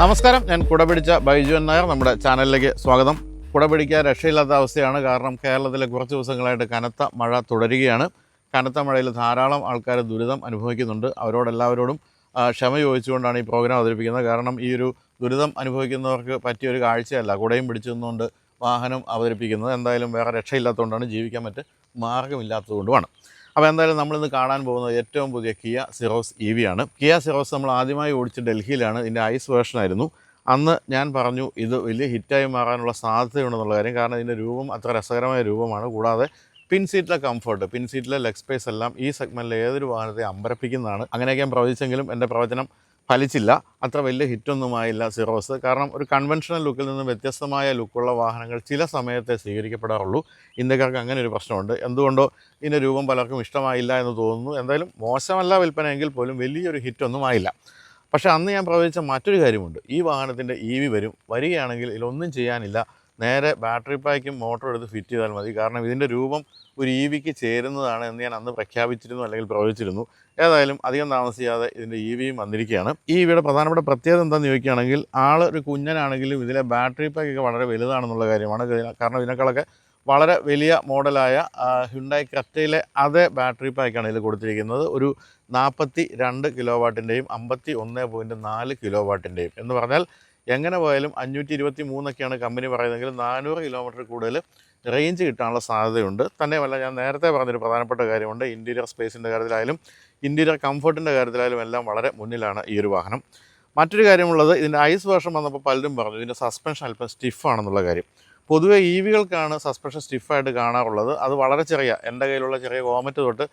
നമസ്കാരം, ഞാൻ കുടപിടിച്ച ബൈജു നായർ. നമ്മുടെ ചാനലിലേക്ക് സ്വാഗതം. കുടപിടിക്കാൻ രക്ഷയില്ലാത്ത അവസ്ഥയാണ്. കാരണം കേരളത്തിലെ കുറച്ച് ദിവസങ്ങളായിട്ട് കനത്ത മഴ തുടരുകയാണ്. കനത്ത മഴയിൽ ധാരാളം ആൾക്കാർ ദുരിതം അനുഭവിക്കുന്നുണ്ട്. അവരോടെല്ലാവരോടും ക്ഷമ ചോദിച്ചുകൊണ്ടാണ് ഈ പ്രോഗ്രാം അവതരിപ്പിക്കുന്നത്. കാരണം ഈ ഒരു ദുരിതം അനുഭവിക്കുന്നവർക്ക് പറ്റിയൊരു കാഴ്ചയല്ല കുടയും പിടിച്ചു നിന്നുകൊണ്ട് വാഹനം അവതരിപ്പിക്കുന്നത്. എന്തായാലും വേറെ രക്ഷയില്ലാത്തതുകൊണ്ടാണ്, ജീവിക്കാൻ മറ്റ് മാർഗ്ഗമില്ലാത്തതുകൊണ്ടുമാണ്. അപ്പോൾ എന്തായാലും നമ്മളിന്ന് കാണാൻ പോകുന്നത് ഏറ്റവും പുതിയ കിയ സിറോസ് EV ആണ്. കിയ സിറോസ് നമ്മൾ ആദ്യമായി ഓടിച്ച് ഡൽഹിയിലാണ്. ഇതിൻ്റെ ഐസ് വേർഷനായിരുന്നു. അന്ന് ഞാൻ പറഞ്ഞു ഇത് വലിയ ഹിറ്റായി മാറാനുള്ള സാധ്യതയുണ്ടെന്നുള്ള കാര്യം. കാരണം ഇതിൻ്റെ രൂപം അത്ര രസകരമായ രൂപമാണ്. കൂടാതെ പിൻ സീറ്റിലെ കംഫർട്ട്, പിൻ സീറ്റിലെ ലെഗ് സ്പേസ് എല്ലാം ഈ സെഗ്മെൻറ്റിലെ ഏതൊരു വാഹനത്തെ അമ്പരപ്പിക്കുന്നതാണ്. അങ്ങനെയൊക്കെ ഞാൻ പ്രവചിച്ചെങ്കിലും എൻ്റെ പ്രവചനം ഫലിച്ചില്ല. അത്ര വലിയ ഹിറ്റൊന്നുമായില്ല സിറോസ്. കാരണം ഒരു കൺവെൻഷണൽ ലുക്കിൽ നിന്ന് വ്യത്യസ്തമായ ലുക്കുള്ള വാഹനങ്ങൾ ചില സമയത്തെ സ്വീകരിക്കപ്പെടാറുള്ളൂ. ഇന്ത്യക്കാർക്ക് അങ്ങനെ ഒരു പ്രശ്നമുണ്ട്. എന്തുകൊണ്ടോ ഇതിൻ്റെ രൂപം പലർക്കും ഇഷ്ടമായില്ല എന്ന് തോന്നുന്നു. എന്തായാലും മോശമല്ല വിൽപ്പനയെങ്കിൽ പോലും വലിയൊരു ഹിറ്റൊന്നും ആയില്ല. പക്ഷേ അന്ന് ഞാൻ പ്രവചിച്ച മറ്റൊരു കാര്യമുണ്ട്. ഈ വാഹനത്തിൻ്റെ EV വരികയാണെങ്കിൽ ഇതിലൊന്നും ചെയ്യാനില്ല. നേരെ ബാറ്ററി പായ്ക്കും മോട്ടോർ എടുത്ത് ഫിറ്റ് ചെയ്താൽ മതി. കാരണം ഇതിൻ്റെ രൂപം ഒരു EVക്ക് ചേരുന്നതാണ് എന്ന് ഞാൻ അന്ന് പ്രഖ്യാപിച്ചിരുന്നു, അല്ലെങ്കിൽ പ്രവചിച്ചിരുന്നു. ഏതായാലും അധികം താമസിയാതെ ഇതിൻ്റെ EVയും വന്നിരിക്കുകയാണ്. ഈ EVയുടെ പ്രധാനപ്പെട്ട പ്രത്യേകത എന്താണെന്ന് ചോദിക്കുകയാണെങ്കിൽ, ഒരു കുഞ്ഞനാണെങ്കിലും ഇതിലെ ബാറ്ററി പാക്കൊക്കെ വളരെ വലുതാണെന്നുള്ള കാര്യമാണ്. കാരണം ഇതിനേക്കാളൊക്കെ വളരെ വലിയ മോഡലായ ഹ്യുണ്ടായി ക്രെറ്റയിലെ അതേ ബാറ്ററി പാക്കാണ് ഇതിൽ കൊടുത്തിരിക്കുന്നത്. ഒരു 42 കിലോ വാട്ടിൻ്റെയും 51.4 കിലോ വാട്ടിൻ്റെയും എന്ന് പറഞ്ഞാൽ എങ്ങനെ പോയാലും 523 കമ്പനി പറയുന്നതെങ്കിൽ 400 കിലോമീറ്റർ കൂടുതൽ റേഞ്ച് കിട്ടാനുള്ള സാധ്യതയുണ്ട്. തന്നെയുമല്ല, ഞാൻ നേരത്തെ പറഞ്ഞൊരു പ്രധാനപ്പെട്ട കാര്യമുണ്ട്. ഇൻറ്റീരിയർ സ്പേസിൻ്റെ കാര്യത്തിലായാലും ഇൻറ്റീരിയർ കംഫർട്ടിൻ്റെ കാര്യത്തിലായാലും എല്ലാം വളരെ മുന്നിലാണ് ഈ ഒരു വാഹനം. മറ്റൊരു കാര്യമുള്ളത്, ഇതിൻ്റെ ഐസ് വേർഷൻ വന്നപ്പോൾ പലരും പറഞ്ഞു ഇതിൻ്റെ സസ്പെൻഷൻ അല്പം സ്റ്റിഫാണെന്നുള്ള കാര്യം. പൊതുവേ EVകൾക്കാണ് സസ്പെൻഷൻ സ്റ്റിഫായിട്ട് കാണാറുള്ളത്. അത് വളരെ ചെറിയ, എൻ്റെ കയ്യിലുള്ള ചെറിയ കോമറ്റ് തൊട്ട്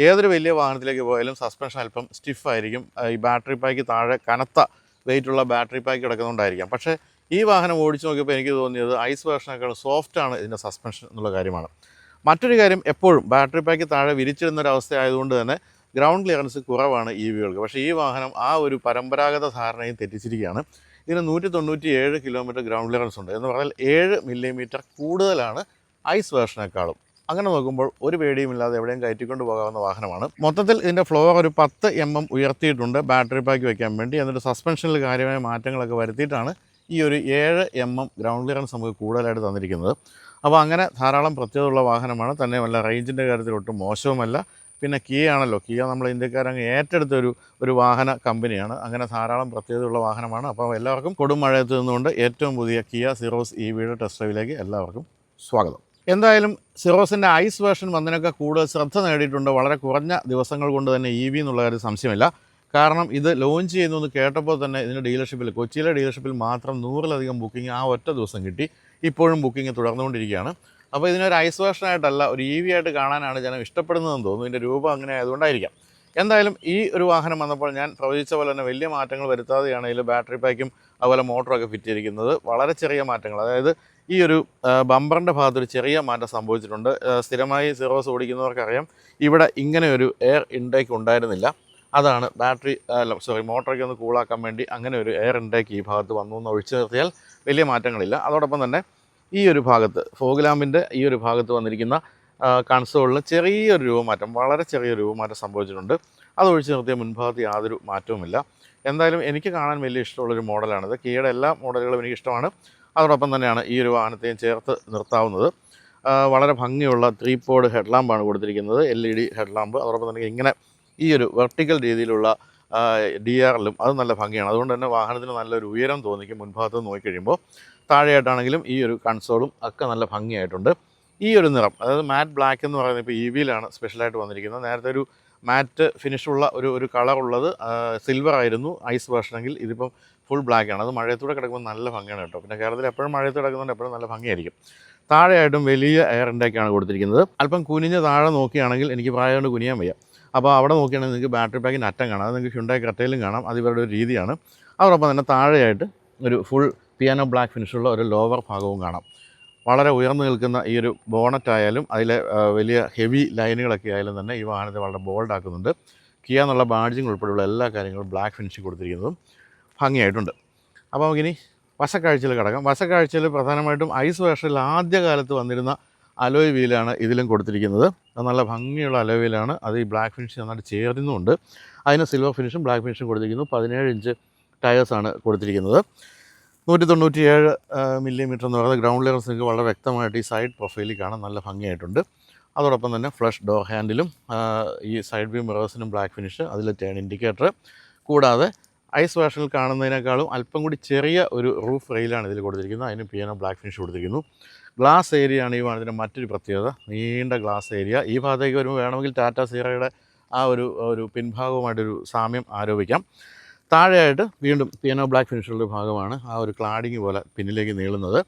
ഏതൊരു വലിയ വാഹനത്തിലേക്ക് പോയാലും സസ്പെൻഷൻ അല്പം സ്റ്റിഫായിരിക്കും. ഈ ബാറ്ററി പായ്ക്ക് താഴെ കനത്ത വെയിറ്റുള്ള ബാറ്ററി പായ്ക്ക് കിടക്കുന്നുണ്ടായിരിക്കാം. പക്ഷേ ഈ വാഹനം ഓടിച്ച് നോക്കിയപ്പോൾ എനിക്ക് തോന്നിയത് ഐസ് വേർഷനേക്കാൾ സോഫ്റ്റാണ് ഇതിൻ്റെ സസ്പെൻഷൻ എന്നുള്ള കാര്യമാണ്. മറ്റൊരു കാര്യം, എപ്പോഴും ബാറ്ററി പായ്ക്ക് താഴെ വിരിച്ചിടുന്നൊരവസ്ഥ ആയതുകൊണ്ട് തന്നെ ഗ്രൗണ്ട് ക്ലിയറൻസ് കുറവാണ് EVകൾക്ക്. പക്ഷേ ഈ വാഹനം ആ ഒരു പരമ്പരാഗത ധാരണയും തെറ്റിച്ചിരിക്കുകയാണ്. ഇതിന് 197 കിലോമീറ്റർ ഗ്രൗണ്ട് ക്ലിയറൻസ് ഉണ്ട്. എന്ന് പറഞ്ഞാൽ 7 മില്ലിമീറ്റർ കൂടുതലാണ് ഐസ് വേർഷനേക്കാളും. അങ്ങനെ നോക്കുമ്പോൾ ഒരു പേടിയുമില്ലാതെ എവിടെയും കയറ്റിക്കൊണ്ട് പോകാവുന്ന വാഹനമാണ്. മൊത്തത്തിൽ ഇതിൻ്റെ ഫ്ലോർ ഒരു 10 mm ഉയർത്തിയിട്ടുണ്ട് ബാറ്ററി പാക്ക് വയ്ക്കാൻ വേണ്ടി. എന്നിട്ട് സസ്പെൻഷനിൽ കാര്യമായ മാറ്റങ്ങളൊക്കെ വരുത്തിയിട്ടാണ് ഈ ഒരു 7 mm ഗ്രൗണ്ട് ക്ലിയറൻസ് നമുക്ക് കൂടുതലായിട്ട് തന്നിരിക്കുന്നത്. അപ്പോൾ അങ്ങനെ ധാരാളം പ്രത്യേകതയുള്ള വാഹനമാണ്. തന്നെയുമല്ല, റേഞ്ചിൻ്റെ കാര്യത്തിൽ ഒട്ടും മോശവുമല്ല. പിന്നെ കിയ ആണല്ലോ, കിയ നമ്മൾ ഇന്ത്യക്കാരങ്ങ് ഏറ്റെടുത്തൊരു വാഹന കമ്പനിയാണ്. അങ്ങനെ ധാരാളം പ്രത്യേകതയുള്ള വാഹനമാണ്. അപ്പോൾ എല്ലാവർക്കും കൊടുമഴയത്ത് നിന്നുകൊണ്ട് ഏറ്റവും പുതിയ കിയ സിറോസ് EVയുടെ ടെസ്റ്റ് ഡ്രൈവിലേക്ക് എല്ലാവർക്കും സ്വാഗതം. എന്തായാലും സിറോസിൻ്റെ ഐസ് വേർഷൻ വന്നതിനൊക്കെ കൂടുതൽ ശ്രദ്ധ നേടിയിട്ടുണ്ട്. വളരെ കുറഞ്ഞ ദിവസങ്ങൾ കൊണ്ട് തന്നെ EV എന്നുള്ള കാര്യം സംശയമില്ല. കാരണം ഇത് ലോഞ്ച് ചെയ്യുന്നു കേട്ടപ്പോൾ തന്നെ ഇതിൻ്റെ ഡീലർഷിപ്പിൽ, കൊച്ചിയിലെ ഡീലർഷിപ്പിൽ മാത്രം 100-ലധികം ബുക്കിംഗ് ആ ഒറ്റ ദിവസം കിട്ടി. ഇപ്പോഴും ബുക്കിംഗ് തുടർന്നുകൊണ്ടിരിക്കുകയാണ്. അപ്പോൾ ഇതിനൊരു ഐസ് വേർഷനായിട്ടല്ല, ഒരു EV ആയിട്ട് കാണാനാണ് ജനം ഇഷ്ടപ്പെടുന്നതെന്ന് തോന്നുന്നു. ഇതിൻ്റെ രൂപം അങ്ങനെ ആയതുകൊണ്ടായിരിക്കാം. എന്തായാലും ഈ ഒരു വാഹനം വന്നപ്പോൾ ഞാൻ പ്രവചിച്ച പോലെ തന്നെ വലിയ മാറ്റങ്ങൾ വരുത്താതെയാണ് ഇതിൽ ബാറ്ററി പാക്കും അതുപോലെ മോട്ടറൊക്കെ ഫിറ്റ് ചെയ്തിരിക്കുന്നത്. വളരെ ചെറിയ മാറ്റങ്ങൾ, അതായത് ഈ ഒരു ബമ്പറിൻ്റെ ഭാഗത്തൊരു ചെറിയ മാറ്റം സംഭവിച്ചിട്ടുണ്ട്. സ്ഥിരമായി സിറോസ് ഓടിക്കുന്നവർക്കറിയാം, ഇവിടെ ഇങ്ങനെ ഒരു എയർ ഇൻടേക്ക് ഉണ്ടായിരുന്നില്ല. അതാണ് മോട്ടറൊക്കെ ഒന്ന് കൂളാക്കാൻ വേണ്ടി അങ്ങനെ ഒരു എയർ ഇൻടേക്ക് ഈ ഭാഗത്ത് വന്നു എന്ന് ഒഴിച്ചു നിർത്തിയാൽ വലിയ മാറ്റങ്ങളില്ല. അതോടൊപ്പം തന്നെ ഈ ഒരു ഭാഗത്ത് ഫോഗ് ലാമ്പിൻ്റെ ഈ ഒരു ഭാഗത്ത് വന്നിരിക്കുന്ന കൺസോളിൽ ചെറിയൊരു രൂപമാറ്റം, വളരെ ചെറിയൊരു രൂപമാറ്റം സംഭവിച്ചിട്ടുണ്ട്. അത് ഒഴിച്ചു നിർത്തിയ മുൻഭാഗത്ത് യാതൊരു മാറ്റവുമില്ല. എന്തായാലും എനിക്ക് കാണാൻ വലിയ ഇഷ്ടമുള്ളൊരു മോഡലാണിത്. കിയയുടെ എല്ലാ മോഡലുകളും എനിക്കിഷ്ടമാണ്. അതോടൊപ്പം തന്നെയാണ് ഈ ഒരു വാഹനത്തെയും ചേർത്ത് നിർത്താവുന്നത്. വളരെ ഭംഗിയുള്ള 3 പോഡ് ഹെഡ്ലാമ്പാണ് കൊടുത്തിരിക്കുന്നത്, LED ഹെഡ്ലാമ്പ്. അതോടൊപ്പം തന്നെ ഇങ്ങനെ ഈ ഒരു വെർട്ടിക്കൽ രീതിയിലുള്ള DRLും അത് നല്ല ഭംഗിയാണ്. അതുകൊണ്ട് തന്നെ വാഹനത്തിന് നല്ലൊരു ഉയരം തോന്നിക്കും മുൻഭാഗത്ത് നോക്കിക്കഴിയുമ്പോൾ. താഴെയായിട്ടാണെങ്കിലും ഈ ഒരു കൺസോളും ഒക്കെ നല്ല ഭംഗിയായിട്ടുണ്ട്. ഈ ഒരു നിറം, അതായത് മാറ്റ് ബ്ലാക്ക് എന്ന് പറയുന്നത് ഇപ്പോൾ EVയിലാണ് സ്പെഷ്യലായിട്ട് വന്നിരിക്കുന്നത്. നേരത്തെ ഒരു മാറ്റ് ഫിനിഷുള്ള ഒരു കളറുള്ളത് സിൽവർ ആയിരുന്നു ഐസ് വേർഷനെങ്കിൽ, ഇതിപ്പം ഫുൾ ബ്ലാക്കാണ്. അത് മഴയത്തൂടെ കിടക്കുമ്പോൾ നല്ല ഭംഗിയാണ് കേട്ടോ. പിന്നെ കേരളത്തിൽ എപ്പോഴും മഴയത്ത് കിടക്കുന്നുണ്ട്, എപ്പോഴും നല്ല ഭംഗിയായിരിക്കും. താഴെയായിട്ടും വലിയ എയർ ഇൻടേക്കാണ് കൊടുത്തിരിക്കുന്നത്. അല്പം കുനിഞ്ഞ് താഴെ നോക്കുകയാണെങ്കിൽ, എനിക്ക് പ്രായം കൊണ്ട് കുനിയാൻ വയ്യ, അപ്പോൾ അവിടെ നോക്കുകയാണെങ്കിൽ നിങ്ങൾക്ക് ബാറ്ററി പാക്കിൻ്റെ അറ്റം കാണാം. അത് നിങ്ങൾക്ക് ഹ്യുണ്ടായി ക്രെറ്റയിലും കാണാം. അത് ഇവരുടെ ഒരു രീതിയാണ്. അതോടൊപ്പം തന്നെ താഴെയായിട്ട് ഒരു ഫുൾ പിയാനോ ബ്ലാക്ക് ഫിനിഷുള്ള ഒരു ലോവർ ഭാഗവും കാണാം. വളരെ ഉയർന്നു നിൽക്കുന്ന ഈ ഒരു ബോണറ്റായാലും അതിലെ വലിയ ഹെവി ലൈനുകളൊക്കെ ആയാലും തന്നെ ഈ വാഹനത്തെ വളരെ ബോൾഡാക്കുന്നുണ്ട്. കിയ എന്നുള്ള ബാഡ്ജിങ് ഉൾപ്പെടെയുള്ള എല്ലാ കാര്യങ്ങളും ബ്ലാക്ക് ഫിനിഷിങ് കൊടുത്തിരിക്കുന്നതും ഭംഗിയായിട്ടുണ്ട്. അപ്പോൾ നമുക്കിനി വശക്കാഴ്ചയിൽ കിടക്കാം. വശക്കാഴ്ചയിൽ പ്രധാനമായിട്ടും ഐസ് വേർഷനിൽ ആദ്യകാലത്ത് വന്നിരുന്ന അലോയ് വീലാണ് ഇതിലും കൊടുത്തിരിക്കുന്നത്. അത് നല്ല ഭംഗിയുള്ള അലോയ് വീലാണ്. അത് ഈ ബ്ലാക്ക് ഫിനിഷ് നന്നായിട്ട് ചേരുന്നുമുണ്ട്. അതിന് സിൽവർ ഫിനിഷും ബ്ലാക്ക് ഫിനിഷും കൊടുത്തിരിക്കുന്നു. 17 ഇഞ്ച് ടയേഴ്സാണ് കൊടുത്തിരിക്കുന്നത്. 197 മില്ലിമീറ്റർ എന്ന് പറയുന്നത് ഗ്രൗണ്ട് ക്ലിയറൻസ് നിങ്ങൾക്ക് വളരെ വ്യക്തമായിട്ട് ഈ സൈഡ് പ്രൊഫൈലിൽ കാണാൻ നല്ല ഭംഗിയായിട്ടുണ്ട്. അതോടൊപ്പം തന്നെ ഫ്ലഷ് ഡോർ ഹാൻഡിലും ഈ സൈഡ് വ്യൂ മിറേഴ്സിനും ബ്ലാക്ക് ഫിനിഷ്, അതിൽ ടേൺ ഇൻഡിക്കേറ്റർ, കൂടാതെ ഐസ് വേർഷനിൽ കാണുന്നതിനേക്കാളും അല്പം കൂടി ചെറിയ ഒരു റൂഫ് റെയിലാണ് ഇതിൽ കൊടുത്തിരിക്കുന്നത്. അതിന് പിയാനോ ബ്ലാക്ക് ഫിനിഷ് കൊടുത്തിരിക്കുന്നു. ഗ്ലാസ് ഏരിയയാണ് ഈ വാഹനത്തിൻ്റെ മറ്റൊരു പ്രത്യേകത. നീണ്ട ഗ്ലാസ് ഏരിയ. ഈ ഭാഗത്തേക്ക് വരുമ്പോൾ വേണമെങ്കിൽ ടാറ്റ സീറയുടെ ആ ഒരു പിൻഭാഗവുമായിട്ടൊരു സാമ്യം ആരോപിക്കാം. താഴെയായിട്ട് വീണ്ടും പിയാനോ ബ്ലാക്ക് ഫിനിഷുള്ളൊരു ഭാഗമാണ് ആ ഒരു ക്ലാഡിങ് പോലെ പിന്നിലേക്ക് നീളുന്നത്.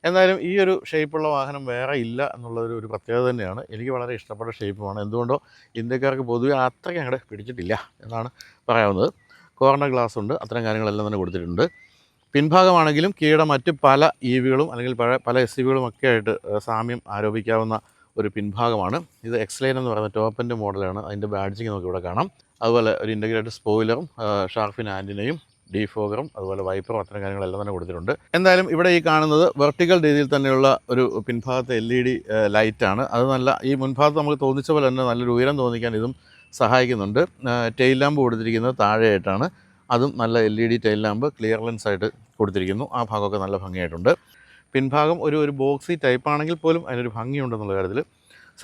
എന്തായാലും ഈ ഒരു ഷേപ്പുള്ള വാഹനം വേറെ ഇല്ല എന്നുള്ളൊരു പ്രത്യേകത തന്നെയാണ്. എനിക്ക് വളരെ ഇഷ്ടപ്പെട്ട ഷേപ്പുമാണ്. എന്തുകൊണ്ടോ ഇന്ത്യക്കാർക്ക് പൊതുവെ അത്രയ്ക്ക് അങ്ങോട്ട് പിടിച്ചിട്ടില്ല എന്നാണ് പറയാവുന്നത്. കോർണർ ഗ്ലാസ് ഉണ്ട്, അത്തരം കാര്യങ്ങളെല്ലാം തന്നെ കൊടുത്തിട്ടുണ്ട്. പിൻഭാഗമാണെങ്കിലും കീയുടെ മറ്റ് പല EVകളും അല്ലെങ്കിൽ പല SUVകളും ഒക്കെ ആയിട്ട് സാമ്യം ആരോപിക്കാവുന്ന ഒരു പിൻഭാഗമാണ്. ഇത് എക്സ്ലൈൻ എന്ന് പറയുന്ന ടോപ്പ് എൻഡ് മോഡലാണ്. അതിൻ്റെ ബാഡ്ജിങ് നമുക്ക് ഇവിടെ കാണാം. അതുപോലെ ഒരു ഇൻ്റഗ്രേറ്റഡ് സ്പോയിലറും ഷാർഫിൻ ആൻറ്റിനയും ഡീഫോഗറും അതുപോലെ വൈപ്പറും അത്തരം കാര്യങ്ങളെല്ലാം തന്നെ കൊടുത്തിട്ടുണ്ട്. എന്തായാലും ഇവിടെ ഈ കാണുന്നത് വെർട്ടിക്കൽ രീതിയിൽ തന്നെയുള്ള ഒരു പിൻഭാഗത്തെ LED ലൈറ്റാണ്. അത് നല്ല ഈ മുൻഭാഗത്ത് നമുക്ക് തോന്നിച്ച പോലെ തന്നെ നല്ലൊരു ഉയരം തോന്നിക്കാൻ ഇതും സഹായിക്കുന്നുണ്ട്. ടെയിൽ ലാമ്പ് കൊടുത്തിരിക്കുന്നത് താഴെയായിട്ടാണ്. അതും നല്ല LED tail lamp clear lens ആയിട്ട് കൊടുത്തിരിക്കുന്നു. ആ ഭാഗമൊക്കെ നല്ല ഭംഗിയായിട്ടുണ്ട്. പിൻഭാഗം ഒരു ബോക്സി ടൈപ്പ് ആണെങ്കിൽ പോലും അതിനൊരു ഭംഗിയുണ്ടെന്നുള്ള കാര്യത്തിൽ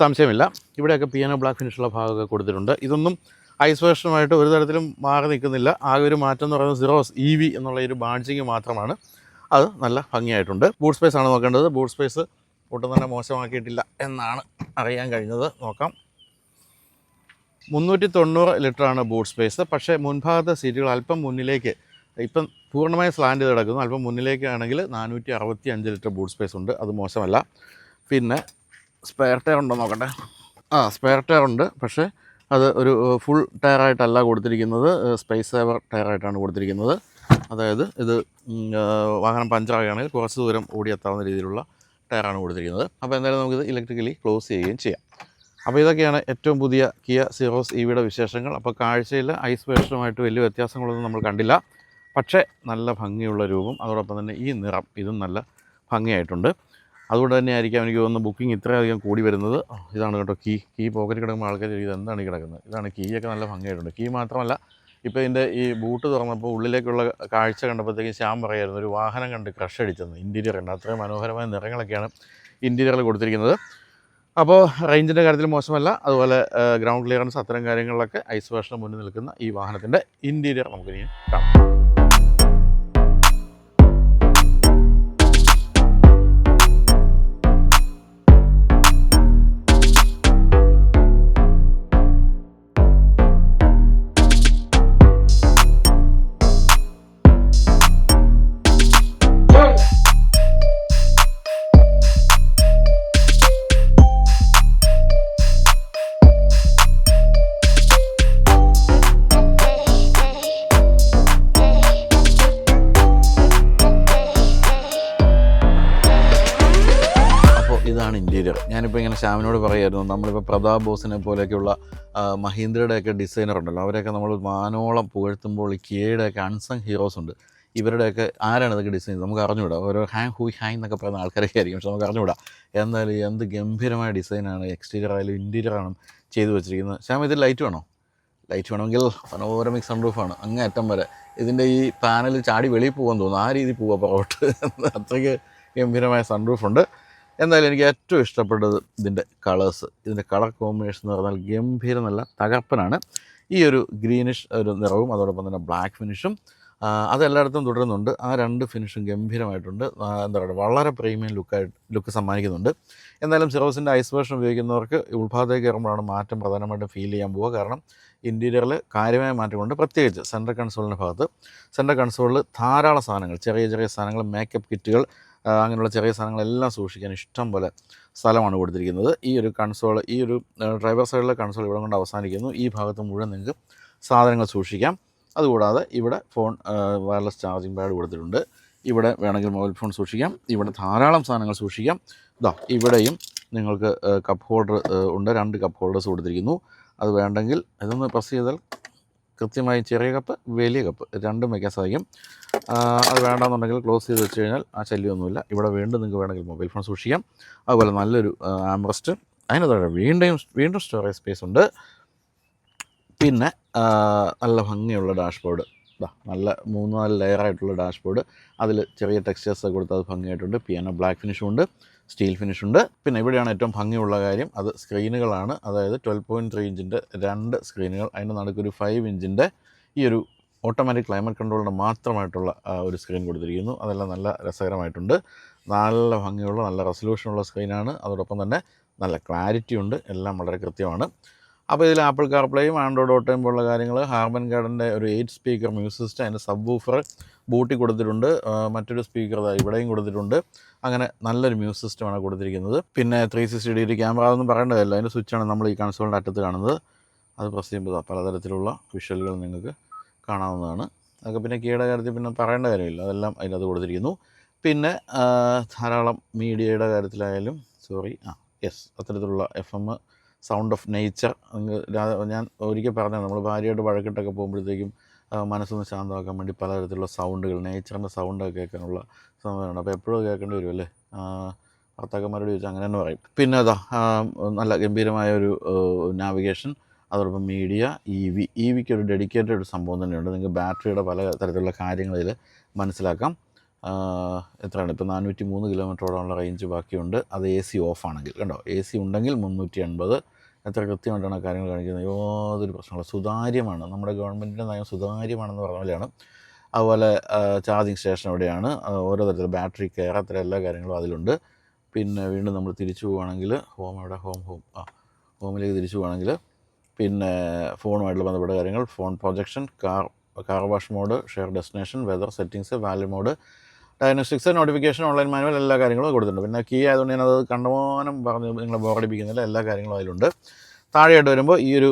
സംശയമില്ല. ഇവിടെയൊക്കെ പിയാനോ ബ്ലാക്ക് ഫിനിഷുള്ള ഭാഗമൊക്കെ കൊടുത്തിട്ടുണ്ട്. ഇതൊന്നും ഐസ് വേർഷനുമായിട്ട് ഒരു തരത്തിലും മാറി നിൽക്കുന്നില്ല. ആകെ ഒരു മാറ്റം എന്ന് പറയുന്നത് സിറോസ് EV എന്നുള്ള ഒരു ബാഡ്ജിങ് മാത്രമാണ്. അത് നല്ല ഭംഗിയായിട്ടുണ്ട്. ബൂട്ട് സ്പേസ് ആണ് നോക്കേണ്ടത്. ബൂട്ട് സ്പേസ് ഒട്ടും തന്നെ മോശമാക്കിയിട്ടില്ല എന്നാണ് അറിയാൻ കഴിഞ്ഞത്. നോക്കാം. 390 ലിറ്ററാണ് ബൂട്ട് സ്പേസ്. പക്ഷേ മുൻഭാഗത്തെ സീറ്റുകൾ അല്പം മുന്നിലേക്ക്, ഇപ്പം പൂർണ്ണമായി സ്ലാൻഡ് ചെയ്ത് കിടക്കുന്നു. അല്പം മുന്നിലേക്കാണെങ്കിൽ 465 ലിറ്റർ ബൂട്ട് സ്പേസ് ഉണ്ട്. അത് മോശമല്ല. പിന്നെ സ്പെയർ ടയർ ഉണ്ടോ നോക്കട്ടെ. സ്പെയർ ടയർ ഉണ്ട്. പക്ഷേ അത് ഒരു ഫുൾ ടയറായിട്ടല്ല കൊടുത്തിരിക്കുന്നത്. സ്പേസ് സേവർ ടയറായിട്ടാണ് കൊടുത്തിരിക്കുന്നത്. അതായത് ഇത് വാഹനം പഞ്ചറാകുകയാണെങ്കിൽ കുറച്ച് ദൂരം ഓടിയെത്താവുന്ന രീതിയിലുള്ള ടയറാണ് കൊടുത്തിരിക്കുന്നത്. അപ്പോൾ എന്തായാലും നമുക്കിത് ഇലക്ട്രിക്കലി ക്ലോസ് ചെയ്യുകയും ചെയ്യാം. അപ്പോൾ ഇതൊക്കെയാണ് ഏറ്റവും പുതിയ കിയ സിറോസ് EVയുടെ വിശേഷങ്ങൾ. അപ്പോൾ കാഴ്ചയിൽ ഐസ് വേർഷനുമായിട്ട് വലിയ വ്യത്യാസങ്ങളൊന്നും നമ്മൾ കണ്ടില്ല. പക്ഷേ നല്ല ഭംഗിയുള്ള രൂപം, അതോടൊപ്പം തന്നെ ഈ നിറം ഇതും നല്ല ഭംഗിയായിട്ടുണ്ട്. അതുകൊണ്ട് തന്നെ ആയിരിക്കാം എനിക്ക് തോന്നുന്നു ബുക്കിംഗ് ഇത്രയധികം കൂടി വരുന്നത്. ഇതാണ് കേട്ടോ കീ പോക്കറ്റ് കിടക്കുമ്പോൾ ആൾക്കാർ ഇത് എന്താണ് ഈ കിടക്കുന്നത്. ഇതാണ് കീയൊക്കെ നല്ല ഭംഗിയായിട്ടുണ്ട്. കീ മാത്രമല്ല, ഇപ്പോൾ ഇതിൻ്റെ ഈ ബൂട്ട് തുറന്നപ്പോൾ ഉള്ളിലേക്കുള്ള കാഴ്ച കണ്ടപ്പോഴത്തേക്കും ശ്യാം പറയായിരുന്നു ഒരു വാഹനം കണ്ട് ക്രഷ് അടിച്ചെന്ന്. ഇൻറ്റീരിയർ ഉണ്ട്, അത്രയും മനോഹരമായ നിറങ്ങളൊക്കെയാണ് ഇൻറ്റീരിയറിൽ കൊടുത്തിരിക്കുന്നത്. അപ്പോൾ റേഞ്ചിൻ്റെ കാര്യത്തിൽ മോശമല്ല. അതുപോലെ ഗ്രൗണ്ട് ക്ലിയറൻസ് അത്തരം കാര്യങ്ങളിലൊക്കെ ഐസ് വേർഷന് മുന്നിൽ നിൽക്കുന്ന ഈ വാഹനത്തിൻ്റെ ഇൻറ്റീരിയർ നമുക്കിനി കാണാം. ഇതാണ് ഇൻറ്റീരിയർ. ഞാനിപ്പോൾ ഇങ്ങനെ ശ്യാമിനോട് പറയായിരുന്നു, നമ്മളിപ്പോൾ പ്രതാപ് ബോസിനെ പോലെയൊക്കെയുള്ള മഹീന്ദ്രയുടെയൊക്കെ ഡിസൈനർ ഉണ്ടല്ലോ, അവരെയൊക്കെ നമ്മൾ മാനോളം പുകഴ്ത്തുമ്പോൾ ഈ കിയയുടെയൊക്കെ അൺസങ് ഹീറോസ് ഉണ്ട്. ഇവരുടെയൊക്കെ ആരാണ് ഇതൊക്കെ ഡിസൈൻ ചെയ്തത് നമുക്ക് അറിഞ്ഞുകൂടാ. ഓരോ ഹാങ് എന്നൊക്കെ പറയുന്ന ആൾക്കാരൊക്കെ ആയിരിക്കും, പക്ഷെ നമുക്ക് അറിഞ്ഞുകൂടാ. എന്നാലും എന്ത് ഗംഭീരമായ ഡിസൈനാണ്, എക്സ്റ്റീരിയർ ആയാലും ഇൻറ്റീരിയർ ആണ് ചെയ്തു വെച്ചിരിക്കുന്നത്. ശ്യാം, ഇതിൽ ലൈറ്റ് വേണോ? ലൈറ്റ് വേണമെങ്കിൽ പനോരമിക് സൺറൂഫാണ് അങ്ങേ അറ്റം വരെ. ഇതിൻ്റെ ഈ പാനൽ ചാടി വെളിയിൽ പോകാൻ തോന്നുന്നു, ആ രീതിയിൽ പോവാം പുറകോട്ട്. അത്രയ്ക്ക് ഗംഭീരമായ സൺറൂഫുണ്ട്. എന്തായാലും എനിക്ക് ഏറ്റവും ഇഷ്ടപ്പെട്ടത് ഇതിൻ്റെ കളേഴ്സ്. ഇതിൻ്റെ കളർ കോമ്പിനേഷൻ എന്ന് പറഞ്ഞാൽ ഗംഭീരം, നല്ല തകർപ്പനാണ്. ഈ ഒരു ഗ്രീനിഷ് ഒരു നിറവും അതോടൊപ്പം തന്നെ ബ്ലാക്ക് ഫിനിഷും അതെല്ലായിടത്തും തുടരുന്നുണ്ട്. ആ രണ്ട് ഫിനിഷും ഗംഭീരമായിട്ടുണ്ട്. എന്താ പറയുക, വളരെ പ്രീമിയം ലുക്ക് സമ്മാനിക്കുന്നുണ്ട്. എന്തായാലും സിറോസിൻ്റെ ഐസ് വേർഷൻ ഉപയോഗിക്കുന്നവർക്ക് ഉൾഭാഗത്തേക്ക് കയറുമ്പോഴാണ് മാറ്റം പ്രധാനമായിട്ടും ഫീൽ ചെയ്യാൻ പോവുക. കാരണം ഇൻറ്റീരിയറിൽ കാര്യമായ മാറ്റമുണ്ട്. പ്രത്യേകിച്ച് സെൻട്രൽ കൺസോളിൻ്റെ ഭാഗത്ത്. സെൻട്രൽ കൺസോളിൽ ധാരാളം സാധനങ്ങൾ, ചെറിയ ചെറിയ സാധനങ്ങൾ, മേക്കപ്പ് കിറ്റുകൾ, അങ്ങനെയുള്ള ചെറിയ സാധനങ്ങളെല്ലാം സൂക്ഷിക്കാൻ ഇഷ്ടം പോലെ സ്ഥലമാണ് കൊടുത്തിരിക്കുന്നത്. ഈ ഒരു കൺസോൾ, ഈ ഒരു ഡ്രൈവർ സൈഡിലെ കൺസോൾ ഇവിടെ കൊണ്ട് അവസാനിക്കുന്നു. ഈ ഭാഗത്ത് മുഴുവൻ നിങ്ങൾക്ക് സാധനങ്ങൾ സൂക്ഷിക്കാം. അതുകൂടാതെ ഇവിടെ ഫോൺ വയർലെസ് ചാർജിങ് പാഡ് കൊടുത്തിട്ടുണ്ട്. ഇവിടെ വേണമെങ്കിൽ മൊബൈൽ ഫോൺ സൂക്ഷിക്കാം. ഇവിടെ ധാരാളം സാധനങ്ങൾ സൂക്ഷിക്കാം. ഇവിടെയും നിങ്ങൾക്ക് കപ്പ് ഹോൾഡർ ഉണ്ട്. 2 കപ്പ് ഹോൾഡേഴ്സ് കൊടുത്തിരിക്കുന്നു. അത് വേണ്ടെങ്കിൽ ഇതൊന്ന് പ്രസ് ചെയ്താൽ കൃത്യമായി ചെറിയ കപ്പ്, വലിയ കപ്പ് രണ്ടും വയ്ക്കാൻ സാധിക്കും. അത് വേണ്ടാന്നുണ്ടെങ്കിൽ ക്ലോസ് ചെയ്ത് വെച്ച് കഴിഞ്ഞാൽ ആ ശല്യമൊന്നുമില്ല. ഇവിടെ വീണ്ടും നിങ്ങൾക്ക് വേണമെങ്കിൽ മൊബൈൽ ഫോൺ സൂക്ഷിക്കാം. അതുപോലെ നല്ലൊരു ആംറസ്റ്റ്, അതിന് താഴെ വീണ്ടും സ്റ്റോറേജ് സ്പേസ് ഉണ്ട്. പിന്നെ നല്ല ഭംഗിയുള്ള ഡാഷ്ബോർഡ്. നല്ല 3-4 ലെയറായിട്ടുള്ള ഡാഷ്ബോർഡ്. അതിൽ ചെറിയ ടെക്സ്റ്റേഴ്സൊക്കെ കൊടുത്ത് അത് ഭംഗിയായിട്ടുണ്ട്. പിയാനോ ബ്ലാക്ക് ഫിനിഷും ഉണ്ട്, സ്റ്റീൽ ഫിനിഷുണ്ട്. പിന്നെ ഇവിടെയാണ് ഏറ്റവും ഭംഗിയുള്ള കാര്യം, അത് സ്ക്രീനുകളാണ്. അതായത് 12.3 ഇഞ്ചിൻ്റെ 2 സ്ക്രീനുകൾ, അതിൻ്റെ നടുക്കൊരു 5 ഇഞ്ചിൻ്റെ ഈ ഒരു ഓട്ടോമാറ്റിക് ക്ലൈമറ്റ് കൺട്രോളിൻ്റെ മാത്രമായിട്ടുള്ള ഒരു സ്ക്രീൻ കൊടുത്തിരിക്കുന്നു. അതെല്ലാം നല്ല രസകരമായിട്ടുണ്ട്. നല്ല ഭംഗിയുള്ള നല്ല റെസൊല്യൂഷനുള്ള സ്ക്രീനാണ്. അതോടൊപ്പം തന്നെ നല്ല ക്ലാരിറ്റി ഉണ്ട്, എല്ലാം വളരെ കൃത്യമാണ്. അപ്പോൾ ഇതിൽ ആപ്പിൾ കാർപ്ലേയും ആൻഡ്രോയിഡ് ഓട്ടോയും പോലുള്ള കാര്യങ്ങൾ, ഹാർമൻ ഗാർഡൻ്റെ ഒരു 8 സ്പീക്കർ മ്യൂസിക് സിസ്റ്റം, അതിൻ്റെ സബ് വൂഫർ ബൂട്ടി കൊടുത്തിട്ടുണ്ട്, മറ്റൊരു സ്പീക്കർ ഇവിടെയും കൊടുത്തിട്ടുണ്ട്. അങ്ങനെ നല്ലൊരു മ്യൂസിക് സിസ്റ്റമാണ് കൊടുത്തിരിക്കുന്നത്. പിന്നെ 360 ഡിഗ്രി ക്യാമറ അതൊന്നും പറയേണ്ടതല്ല, അതിൻ്റെ സ്വിച്ചാണ് നമ്മൾ ഈ കൺസോളിൻ്റെ അറ്റത്ത് കാണുന്നത്. അത് പ്രസ് ചെയ്യുമ്പോൾ പലതരത്തിലുള്ള വിഷ്വലുകൾ നിങ്ങൾക്ക് കാണാവുന്നതാണ്. അതൊക്കെ പിന്നെ കീയുടെ കാര്യത്തിൽ പിന്നെ പറയേണ്ട കാര്യമില്ല, അതെല്ലാം അതിനകത്ത് കൊടുത്തിരിക്കുന്നു. പിന്നെ ധാരാളം മീഡിയയുടെ കാര്യത്തിലായാലും അത്തരത്തിലുള്ള FM, സൗണ്ട് ഓഫ് നേച്ചർ. ഞാൻ ഒരിക്കൽ പറഞ്ഞാൽ നമ്മൾ ഭാര്യയായിട്ട് വഴക്കിട്ടൊക്കെ പോകുമ്പോഴത്തേക്കും മനസ്സൊന്ന് ശാന്തമാക്കാൻ വേണ്ടി പലതരത്തിലുള്ള സൗണ്ടുകൾ, നേച്ചറിൻ്റെ സൗണ്ടൊക്കെ കേൾക്കാനുള്ള സമയമാണ്. അപ്പോൾ എപ്പോഴും കേൾക്കേണ്ടി വരുമല്ലേ, ഭർത്താക്കന്മാരോട് ചോദിച്ചാൽ അങ്ങനെ തന്നെ പറയും. പിന്നെ നല്ല ഗംഭീരമായ ഒരു നാവിഗേഷൻ, അതോടൊപ്പം മീഡിയ, EVക്ക് ഒരു ഡെഡിക്കേറ്റഡ് ഒരു സംഭവം തന്നെയുണ്ട്. നിങ്ങൾക്ക് ബാറ്ററിയുടെ പല തരത്തിലുള്ള കാര്യങ്ങളിൽ മനസ്സിലാക്കാം. എത്രയാണ് ഇപ്പോൾ 403 കിലോമീറ്ററോളമുള്ള റേഞ്ച് ബാക്കിയുണ്ട്. അത് AC ഓഫാണെങ്കിൽ, കണ്ടോ, AC ഉണ്ടെങ്കിൽ 380. എത്ര കൃത്യമായിട്ടാണ് കാര്യങ്ങൾ കാണിക്കുന്നത്, യാതൊരു പ്രശ്നമില്ല. സുതാര്യമാണ്, നമ്മുടെ ഗവൺമെൻറ്റിൻ്റെ നയം സുതാര്യമാണെന്ന് പറഞ്ഞ പോലെയാണ്. അതുപോലെ ചാർജിങ് സ്റ്റേഷൻ എവിടെയാണ്, ഓരോ തരത്തിലുള്ള ബാറ്ററി കെയർ, അത്ര എല്ലാ കാര്യങ്ങളും അതിലുണ്ട്. പിന്നെ വീണ്ടും നമ്മൾ തിരിച്ചു പോവുകയാണെങ്കിൽ ഹോമിലേക്ക് തിരിച്ചു പോവുകയാണെങ്കിൽ പിന്നെ ഫോണുമായിട്ടുള്ള ബന്ധപ്പെട്ട കാര്യങ്ങൾ, phone projection, car wash mode, share destination, weather settings, value mode, diagnostics, notification, online manual, എല്ലാ കാര്യങ്ങളും കൊടുത്തിട്ടുണ്ട്. പിന്നെ കീ ആയതുകൊണ്ട് ഞാനത് കണ്ടമാനം പറഞ്ഞ് നിങ്ങളെ ബോറടിപ്പിക്കുന്നില്ല, എല്ലാ കാര്യങ്ങളും അതിലുണ്ട്. താഴെയായിട്ട് വരുമ്പോൾ ഈ ഒരു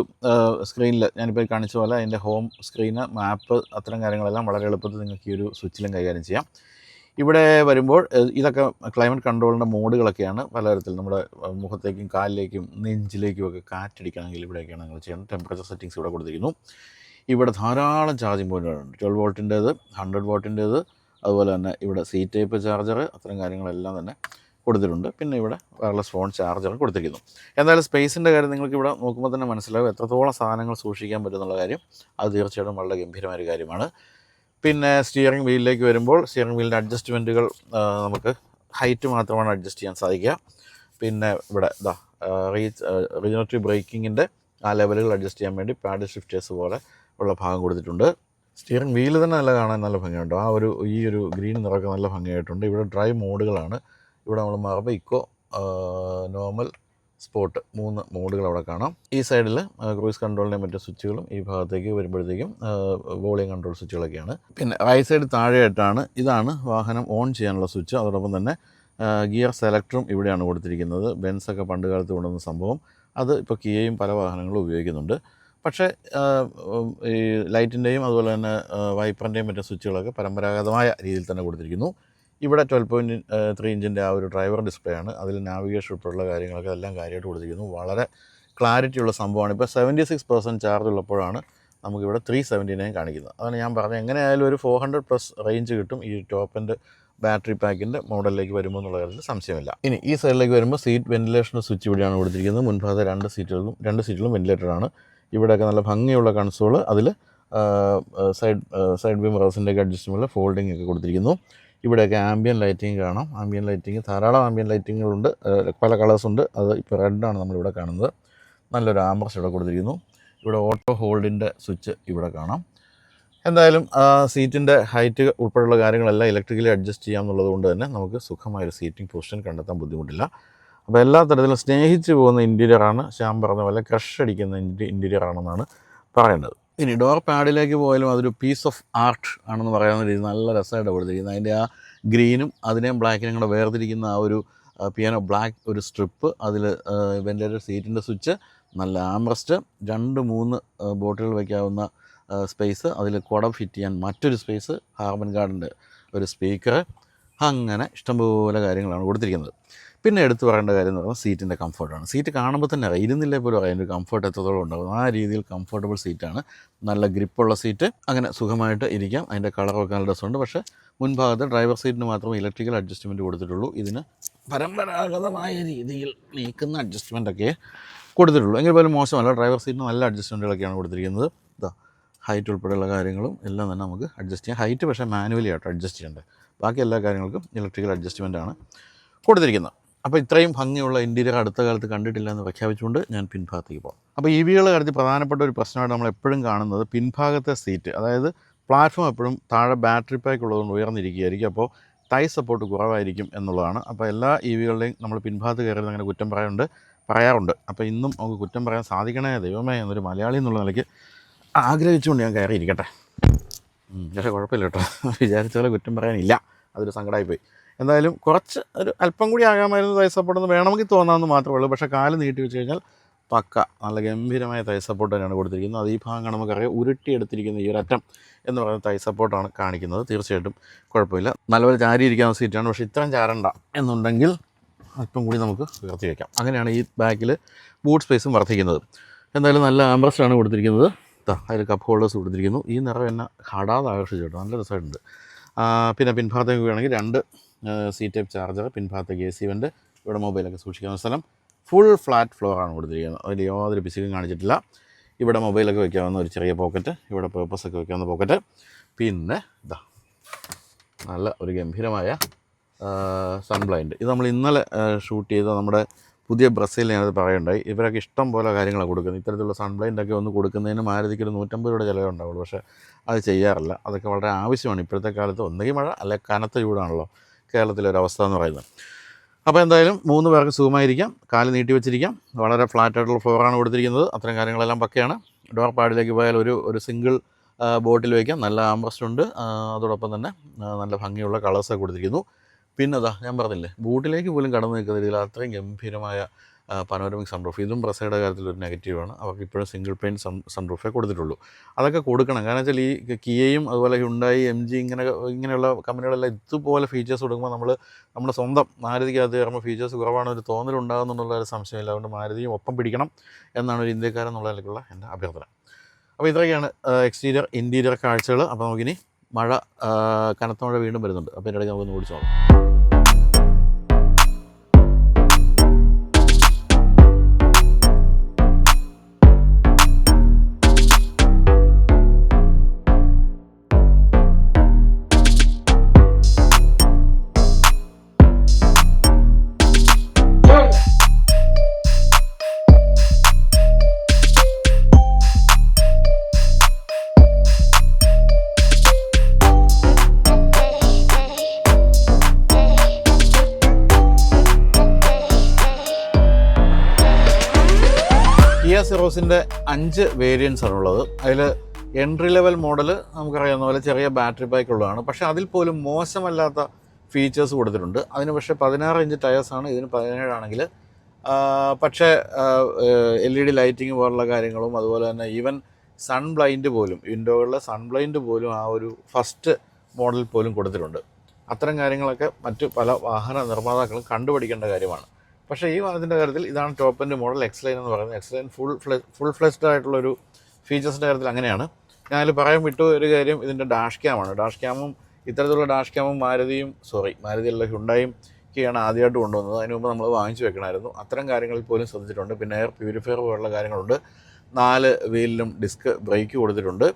സ്ക്രീനിൽ ഞാനിപ്പോൾ കാണിച്ച പോലെ അതിൻ്റെ ഹോം സ്ക്രീന്, മാപ്പ്, അത്തരം കാര്യങ്ങളെല്ലാം വളരെ എളുപ്പത്തിൽ നിങ്ങൾക്ക് ഈ ഒരു സ്വിച്ചിലും കൈകാര്യം ചെയ്യാം. ഇവിടെ വരുമ്പോൾ ഇതൊക്കെ ക്ലൈമറ്റ് കൺട്രോളിൻ്റെ മോഡുകളൊക്കെയാണ്. പലതരത്തിൽ നമ്മുടെ മുഖത്തേക്കും കാലിലേക്കും നെഞ്ചിലേക്കും ഒക്കെ കാറ്റടിക്കണമെങ്കിൽ ഇവിടെയൊക്കെയാണ് നിങ്ങൾ ചെയ്യേണ്ടത്. ടെമ്പറേച്ചർ സെറ്റിങ്സ് ഇവിടെ കൊടുത്തിരിക്കുന്നു. ഇവിടെ ധാരാളം ചാർജിങ് പോയിൻറ്റുകളുണ്ട്. 12 വോൾട്ടിൻ്റേത്, 100 വാട്ടിൻ്റേത്, അതുപോലെ തന്നെ ഇവിടെ C ടൈപ്പ് ചാർജർ, അത്തരം കാര്യങ്ങളെല്ലാം തന്നെ കൊടുത്തിട്ടുണ്ട്. പിന്നെ ഇവിടെ വയർലെസ് ഫോൺ ചാർജർ കൊടുത്തിരിക്കുന്നു. എന്തായാലും സ്പേസിൻ്റെ കാര്യം നിങ്ങൾക്ക് ഇവിടെ നോക്കുമ്പോൾ തന്നെ മനസ്സിലാവും എത്രത്തോളം സാധനങ്ങൾ സൂക്ഷിക്കാൻ പറ്റുന്നുള്ള കാര്യം. അത് തീർച്ചയായിട്ടും വളരെ ഗംഭീരമായ കാര്യമാണ്. പിന്നെ സ്റ്റിയറിംഗ് വീലിലേക്ക് വരുമ്പോൾ സ്റ്റിയറിംഗ് വീലിൻ്റെ അഡ്ജസ്റ്റ്മെൻറ്റുകൾ നമുക്ക് ഹൈറ്റ് മാത്രമാണ് അഡ്ജസ്റ്റ് ചെയ്യാൻ സാധിക്കുക. പിന്നെ ഇവിടെ റീജനറേറ്റീവ് ബ്രേക്കിങ്ങിൻ്റെ ആ ലെവലുകൾ അഡ്ജസ്റ്റ് ചെയ്യാൻ വേണ്ടി പാഡിൽ ഷിഫ്റ്റേഴ്സ് പോലെ ഉള്ള ഭാഗം കൊടുത്തിട്ടുണ്ട്. സ്റ്റിയറിംഗ് വീല് തന്നെ നല്ല കാണാൻ നല്ല ഭംഗിയുണ്ട്. ഈ ഒരു ഗ്രീൻ നിറമൊക്കെ നല്ല ഭംഗിയായിട്ടുണ്ട്. ഇവിടെ ഡ്രൈവ് മോഡുകളാണ്. ഇവിടെ നമ്മൾ മാറുമ്പോൾ ഇക്കോ, നോർമൽ, സ്പോർട്ട് 3 മോഡുകൾ അവിടെ കാണാം. ഈ സൈഡിൽ ക്രൂയിസ് കൺട്രോളിൻ്റെ മറ്റു സ്വിച്ചുകളും, ഈ ഭാഗത്തേക്ക് വരുമ്പോഴത്തേക്കും വോളിയം കൺട്രോൾ സ്വിച്ചുകളൊക്കെയാണ്. പിന്നെ റൈറ്റ് സൈഡ് താഴെയായിട്ടാണ് ഇതാണ് വാഹനം ഓൺ ചെയ്യാനുള്ള സ്വിച്ച്. അതോടൊപ്പം തന്നെ ഗിയർ സെലക്ടറും ഇവിടെയാണ് കൊടുത്തിരിക്കുന്നത്. ബെൻസൊക്കെ പണ്ട് കാലത്ത് കൊണ്ടുവന്ന സംഭവം, അത് ഇപ്പോൾ കിയയും പല വാഹനങ്ങളും ഉപയോഗിക്കുന്നുണ്ട്. പക്ഷേ ഈ ലൈറ്റിൻ്റെയും അതുപോലെ തന്നെ വൈപ്പറിൻ്റെയും മറ്റു സ്വിച്ചുകളൊക്കെ പരമ്പരാഗതമായ രീതിയിൽ തന്നെ കൊടുത്തിരിക്കുന്നു. ഇവിടെ 12.3 ഇഞ്ചിൻ്റെ ആ ഒരു ഡ്രൈവർ ഡിസ്പ്ലേ ആണ്. അതിൽ നാവിഗേഷൻ ഉൾപ്പെടെയുള്ള കാര്യങ്ങളൊക്കെ എല്ലാം കാര്യമായിട്ട് കൊടുത്തിരിക്കുന്നു. വളരെ ക്ലാരിറ്റിയുള്ള സംഭവമാണ്. ഇപ്പോൾ 76% ചാർജ് ഉള്ളപ്പോഴാണ് നമുക്കിവിടെ 379 കാണിക്കുന്നത്. അതാണ് ഞാൻ പറഞ്ഞത്, എങ്ങനെയായാലും ഒരു 400+ റേഞ്ച് കിട്ടും ഈ ടോപ്പ് എൻഡ് ബാറ്ററി പാക്കിൻ്റെ മോഡലിലേക്ക് വരുമ്പോൾ എന്നുള്ള കാര്യത്തിൽ സംശയമില്ല. ഇനി ഈ സൈഡിലേക്ക് വരുമ്പോൾ സീറ്റ് വെൻറ്റിലേഷൻ സ്വിച്ച് ഇവിടെയാണ് കൊടുത്തിരിക്കുന്നത്. മുൻഭാഗത്തെ രണ്ട് സീറ്റിലും വെൻറ്റിലേറ്ററാണ്. ഇവിടെയൊക്കെ നല്ല ഭംഗിയുള്ള കൺസോള്, അതിൽ സൈഡ് വ്യൂ മിറേഴ്സിൻ്റെയൊക്കെ അഡ്ജസ്റ്റബിൾ ഫോൾഡിംഗ് ഒക്കെ കൊടുത്തിരിക്കുന്നു. ഇവിടെയൊക്കെ ആംബിയൻ ലൈറ്റിംഗ് കാണാം. ആംബിയൻ ലൈറ്റിംഗ് ധാരാളം ആംബിയൻ ലൈറ്റിങ്ങുകളുണ്ട്, പല കളേഴ്സുണ്ട്. അത് ഇപ്പോൾ റെഡാണ് നമ്മളിവിടെ കാണുന്നത്. നല്ലൊരു ആംബ്രസ്റ്റ് ഇവിടെ കൊടുത്തിരിക്കുന്നു. ഇവിടെ ഓട്ടോ ഹോൾഡിൻ്റെ സ്വിച്ച് ഇവിടെ കാണാം. എന്തായാലും സീറ്റിൻ്റെ ഹൈറ്റ് ഉൾപ്പെടെയുള്ള കാര്യങ്ങളെല്ലാം ഇലക്ട്രിക്കലി അഡ്ജസ്റ്റ് ചെയ്യാമെന്നുള്ളത് കൊണ്ട് തന്നെ നമുക്ക് സുഖമായൊരു സീറ്റിംഗ് പൊസിഷൻ കണ്ടെത്താൻ ബുദ്ധിമുട്ടില്ല. അപ്പോൾ എല്ലാ തരത്തിലും സ്നേഹിച്ച് പോകുന്ന ഇൻറ്റീരിയറാണ്. ശ്യാം പറഞ്ഞ പോലെ ക്രഷ് അടിക്കുന്ന ഇൻറ്റീരിയറാണെന്നാണ് പറയേണ്ടത്. ഇനി ഡോർ പാഡിലേക്ക് പോയാലും അതൊരു പീസ് ഓഫ് ആർട്ട് ആണെന്ന് പറയാവുന്ന രീതി നല്ല രസമായിട്ട് കൊടുത്തിരിക്കുന്നത്. അതിൻ്റെ ആ ഗ്രീനും അതിനെയും ബ്ലാക്കിനും കൂടെ വേർതിരിക്കുന്ന ആ ഒരു പിയാനോ ബ്ലാക്ക് ഒരു സ്ട്രിപ്പ്, അതിൽ വെൻറ്റിലേറ്റർ സീറ്റിൻ്റെ സ്വിച്ച്, നല്ല ആംറസ്റ്റ്, 2-3 ബോട്ടിൽ വയ്ക്കാവുന്ന സ്പേസ്, അതിൽ കുടം ഫിറ്റ് ചെയ്യാൻ മറ്റൊരു സ്പേസ്, ഹാർമൻ ഗാർഡൻ്റെ ഒരു സ്പീക്കർ, അങ്ങനെ ഇഷ്ടംപോലെ കാര്യങ്ങളാണ് കൊടുത്തിരിക്കുന്നത്. പിന്നെ എടുത്തു പറയേണ്ട കാര്യം എന്ന് പറഞ്ഞാൽ സീറ്റിൻ്റെ കംഫർട്ടാണ്. സീറ്റ് കാണുമ്പോൾ തന്നെ അറിയാം, ഇരുന്നില്ലേ പോലും അറിയാം അതിൻ്റെ കംഫർട്ട് എത്രത്തോളം ഉണ്ടാകും. ആ രീതിയിൽ കംഫർട്ടബിൾ സീറ്റാണ്, നല്ല ഗ്രിപ്പുള്ള സീറ്റ്, അങ്ങനെ സുഖമായിട്ട് ഇരിക്കാം. അതിൻ്റെ കളറൊക്കെ നല്ല രസമുണ്ട്. പക്ഷേ മുൻഭാഗത്ത് ഡ്രൈവർ സീറ്റിന് മാത്രമേ ഇലക്ട്രിക്കൽ അഡ്ജസ്റ്റ്മെൻറ്റ് കൊടുത്തിട്ടുള്ളൂ. ഇതിന് പരമ്പരാഗതമായ രീതിയിൽ നീക്കുന്ന അഡ്ജസ്റ്റ്മെൻറ്റൊക്കെ കൊടുത്തിട്ടുള്ളൂ. എങ്കിൽ പോലും മോശമല്ല, ഡ്രൈവർ സീറ്റിന് നല്ല അഡ്ജസ്റ്റ്മെൻറ്റുകളൊക്കെയാണ് കൊടുത്തിരിക്കുന്നത്. ഹൈറ്റ് ഉൾപ്പെടെയുള്ള കാര്യങ്ങളും എല്ലാം തന്നെ നമുക്ക് അഡ്ജസ്റ്റ് ചെയ്യാം. ഹൈറ്റ് പക്ഷേ മാനുവലി ആയിട്ട് അഡ്ജസ്റ്റ് ചെയ്യേണ്ടത്. ബാക്കി എല്ലാ കാര്യങ്ങൾക്കും ഇലക്ട്രിക്കൽ അഡ്ജസ്റ്റ്മെൻറ്റാണ് കൊടുത്തിരിക്കുന്നത്. അപ്പോൾ ഇത്രയും ഭംഗിയുള്ള ഇൻറ്റീരിയർ അടുത്ത കാലത്ത് കണ്ടിട്ടില്ല എന്ന് പ്രഖ്യാപിച്ചുകൊണ്ട് ഞാൻ പിൻഭാഗത്തേക്ക് പോകാം. അപ്പോൾ EVകളുടെ കാര്യത്തിൽ പ്രധാനപ്പെട്ട ഒരു പ്രശ്നമായിട്ട് നമ്മൾ എപ്പോഴും കാണുന്നത് പിൻഭാഗത്തെ സീറ്റ്, അതായത് പ്ലാറ്റ്ഫോം എപ്പോഴും താഴെ ബാറ്ററി പാക്ക് ഉള്ളതുകൊണ്ട് ഉയർന്നിരിക്കുകയായിരിക്കും. അപ്പോൾ തൈ സപ്പോർട്ട് കുറവായിരിക്കും എന്നുള്ളതാണ്. അപ്പോൾ എല്ലാ EVകളുടെയും നമ്മൾ പിൻഭാഗത്ത് കയറുന്നത് അങ്ങനെ കുറ്റം പറയാറുണ്ട്. അപ്പോൾ ഇന്നും നമുക്ക് കുറ്റം പറയാൻ സാധിക്കണേ ദൈവമേ എന്നൊരു മലയാളി എന്നുള്ള നിലയ്ക്ക് ആഗ്രഹിച്ചുകൊണ്ട് ഞാൻ കയറിയിരിക്കട്ടെ. പക്ഷേ കുഴപ്പമില്ല കേട്ടോ, വിചാരിച്ച പോലെ കുറ്റം പറയാനില്ല, അതൊരു സങ്കടമായിപ്പോയി. എന്തായാലും കുറച്ച് ഒരു അല്പം കൂടി ആകാമായിരുന്നു തൈ സപ്പോർട്ടെന്ന് വേണമെങ്കിൽ തോന്നാമെന്ന് മാത്രമേ ഉള്ളൂ. പക്ഷേ കാല് നീട്ടി വെച്ച് കഴിഞ്ഞാൽ പക്ക നല്ല ഗംഭീരമായ തൈ സപ്പോർട്ട് തന്നെയാണ് കൊടുത്തിരിക്കുന്നത്. അത് ഈ ഭാഗം നമുക്കറിയാം ഉരുട്ടിയെടുത്തിരിക്കുന്ന ഈ ഒരു അറ്റം എന്ന് പറയുന്ന തൈ സപ്പോർട്ടാണ് കാണിക്കുന്നത്. തീർച്ചയായിട്ടും കുഴപ്പമില്ല, നല്ലപോലെ ചാരിയിരിക്കാവുന്ന സീറ്റാണ്. പക്ഷേ ഇത്രയും ചാരണ്ട എന്നുണ്ടെങ്കിൽ അല്പം കൂടി നമുക്ക് ഉയർത്തി വയ്ക്കാം. അങ്ങനെയാണ് ഈ ബാക്കിൽ ബൂട്ട് സ്പേസും വർദ്ധിക്കുന്നത്. എന്തായാലും നല്ല ആംബ്രസ്റ്റാണ് കൊടുത്തിരിക്കുന്നത്. അതിൽ കപ്പ് ഹോൾഡേഴ്സ് കൊടുത്തിരിക്കുന്നു. ഈ നിറം എന്നെ ഹടാതെ ആകർഷിച്ചു കേട്ടോ, നല്ല രസമായിട്ടുണ്ട്. പിന്നെ പിൻഭാഗത്തേക്ക് വേണമെങ്കിൽ 2 സി ടൈപ്പ് ചാർജർ, പിൻഭാഗത്തേക്ക് AC വെൻ്റ്, ഇവിടെ മൊബൈലൊക്കെ സൂക്ഷിക്കാവുന്ന സ്ഥലം. ഫുൾ ഫ്ലാറ്റ് ഫ്ലോറാണ് കൊടുത്തിരിക്കുന്നത്, അതിൽ യാതൊരു പിശുക്കും കാണിച്ചിട്ടില്ല. ഇവിടെ മൊബൈലൊക്കെ വയ്ക്കാവുന്ന ഒരു ചെറിയ പോക്കറ്റ്, ഇവിടെ പേപ്പേഴ്സൊക്കെ വയ്ക്കാവുന്ന പോക്കറ്റ്. പിന്നെ നല്ല ഒരു ഗംഭീരമായ സൺ ബ്ലൈൻഡ്. ഇത് നമ്മൾ ഇന്നലെ ഷൂട്ട് ചെയ്ത നമ്മുടെ പുതിയ ബ്രസീൽ ഞാനത് പറയുണ്ടായി. ഇവരൊക്കെ ഇഷ്ടം പോലെ കാര്യങ്ങളാണ് കൊടുക്കുന്നത്. ഇത്തരത്തിലുള്ള സൺ ബ്ലൈൻഡൊക്കെ ഒന്ന് കൊടുക്കുന്നതിന് മാരുതിക്ക് ഒരു 150 രൂപയുടെ ചിലവേ ഉണ്ടാവുള്ളൂ. പക്ഷേ അത് ചെയ്യാറില്ല. അതൊക്കെ വളരെ ആവശ്യമാണ് ഇപ്പോഴത്തെ കാലത്ത്. ഒന്നുകിൽ മഴ അല്ലെങ്കിൽ കനത്ത ചൂടാണല്ലോ കേരളത്തിലൊരവസ്ഥ എന്ന് പറയുന്നത്. അപ്പോൾ എന്തായാലും 3 പേർക്ക് സുഖമായിരിക്കാം, കാല് നീട്ടി വെച്ചിരിക്കാം. വളരെ ഫ്ലാറ്റായിട്ടുള്ള ഫ്ലോറാണ് കൊടുത്തിരിക്കുന്നത്. അത്തരം കാര്യങ്ങളെല്ലാം പക്കയാണ്. ഡോർ പാഡിലേക്ക് പോയാൽ ഒരു സിംഗിൾ ബോട്ടിൽ വയ്ക്കാം. നല്ല ആംബ്രസ്റ്റ് ഉണ്ട്. അതോടൊപ്പം തന്നെ നല്ല ഭംഗിയുള്ള കളേഴ്സൊക്കെ കൊടുത്തിരിക്കുന്നു. പിന്നെ ഞാൻ പറഞ്ഞില്ലേ, ബൂട്ടിലേക്ക് പോലും കടന്നു നിൽക്കുന്ന രീതിയിൽ അത്രയും ഗംഭീരമായ പനോരമിക് സൺറൂഫ്. ഇതും ബ്രസയുടെ കാര്യത്തിൽ ഒരു നെഗറ്റീവാണ്. അവർക്ക് ഇപ്പോഴും സിംഗിൾ പെയിൻ സൺറൂഫേ കൊടുത്തിട്ടുള്ളൂ. അതൊക്കെ കൊടുക്കണം. കാരണം വെച്ചാൽ ഈ കിയയും അതുപോലെ ഹ്യുണ്ടായി, MG ഇങ്ങനെയുള്ള കമ്പനികളെല്ലാം ഇതുപോലെ ഫീച്ചേഴ്സ് കൊടുക്കുമ്പോൾ നമ്മുടെ സ്വന്തം മാരുതിക്കകത്ത് കയറുമ്പോൾ ഫീച്ചേഴ്സ് കുറവാണ് ഒരു തോന്നലുണ്ടാകുന്നുള്ള ഒരു സംശയമില്ല. അതുകൊണ്ട് മാരുതിയും ഒപ്പം പിടിക്കണം എന്നാണ് ഒരു ഇന്ത്യക്കാരൻ എന്നുള്ള നിലയ്ക്കുള്ള എൻ്റെ അഭ്യർത്ഥന. അപ്പോൾ ഇത്രയൊക്കെയാണ് എക്സ്റ്റീരിയർ ഇൻറ്റീരിയർ കാഴ്ചകൾ. അപ്പോൾ നമുക്കിനി കനത്ത മഴ വീണ്ടും വരുന്നുണ്ട്. അപ്പോൾ ഇതിൻ്റെ ഇടയ്ക്ക് നമുക്കൊന്ന് ഓടിച്ചോളാം. കിയ സെറോസിൻ്റെ 5 വേരിയൻസ് ആണുള്ളത്. അതിൽ എൻട്രി ലെവൽ മോഡൽ നമുക്കറിയാവുന്ന പോലെ ചെറിയ ബാറ്ററി പാക്ക് ഉള്ളതാണ്. പക്ഷേ അതിൽ പോലും മോശമല്ലാത്ത ഫീച്ചേഴ്സ് കൊടുത്തിട്ടുണ്ട്. അതിന് പക്ഷേ 16 ഇഞ്ച് ടയേഴ്സാണ്, ഇതിന് 17 ആണെങ്കിൽ. പക്ഷേ LED ലൈറ്റിങ് പോലുള്ള കാര്യങ്ങളും അതുപോലെ തന്നെ ഈവൻ സൺ ബ്ലൈൻഡ് പോലും, വിൻഡോകളിലെ സൺ ബ്ലൈൻഡ് പോലും ആ ഒരു ഫസ്റ്റ് മോഡൽ പോലും കൊടുത്തിട്ടുണ്ട്. അത്തരം കാര്യങ്ങളൊക്കെ മറ്റ് പല വാഹന നിർമ്മാതാക്കളും കണ്ടുപിടിക്കേണ്ട കാര്യമാണ്. പക്ഷേ ഈ വാഹനത്തിൻ്റെ കാര്യത്തിൽ ഇതാണ് ടോപ്പ് എൻഡ് മോഡൽ എക്സ്-ലൈൻ എന്ന് പറയുന്നത്. എക്സ്-ലൈൻ ഫുൾ ഫ്ലെഷ്ഡ് ആയിട്ടുള്ളൊരു ഫീച്ചേഴ്സിൻ്റെ കാര്യത്തിൽ അങ്ങനെയാണ്. ഞാനതിൽ പറയാൻ വിട്ടു ഒരു കാര്യം, ഇതിൻ്റെ ഡാഷ് ക്യാമാണ്. ഡാഷ് ക്യാമും ഇത്തരത്തിലുള്ള ഡാഷ് ക്യാമും മാരുതിയല്ല ഹ്യുണ്ടായും ഒക്കെയാണ് ആദ്യമായിട്ട് കൊണ്ടുവന്നത്. അതിന് മുമ്പ് നമ്മൾ വാങ്ങിച്ചു വെക്കണമായിരുന്നു. അത്തരം കാര്യങ്ങളിൽ പോലും ശ്രദ്ധിച്ചിട്ടുണ്ട്. പിന്നെ എയർ പ്യൂരിഫയർ പോലുള്ള കാര്യങ്ങളുണ്ട്. 4 വീലിലും ഡിസ്ക് ബ്രേക്ക് കൊടുത്തിട്ടുണ്ട്.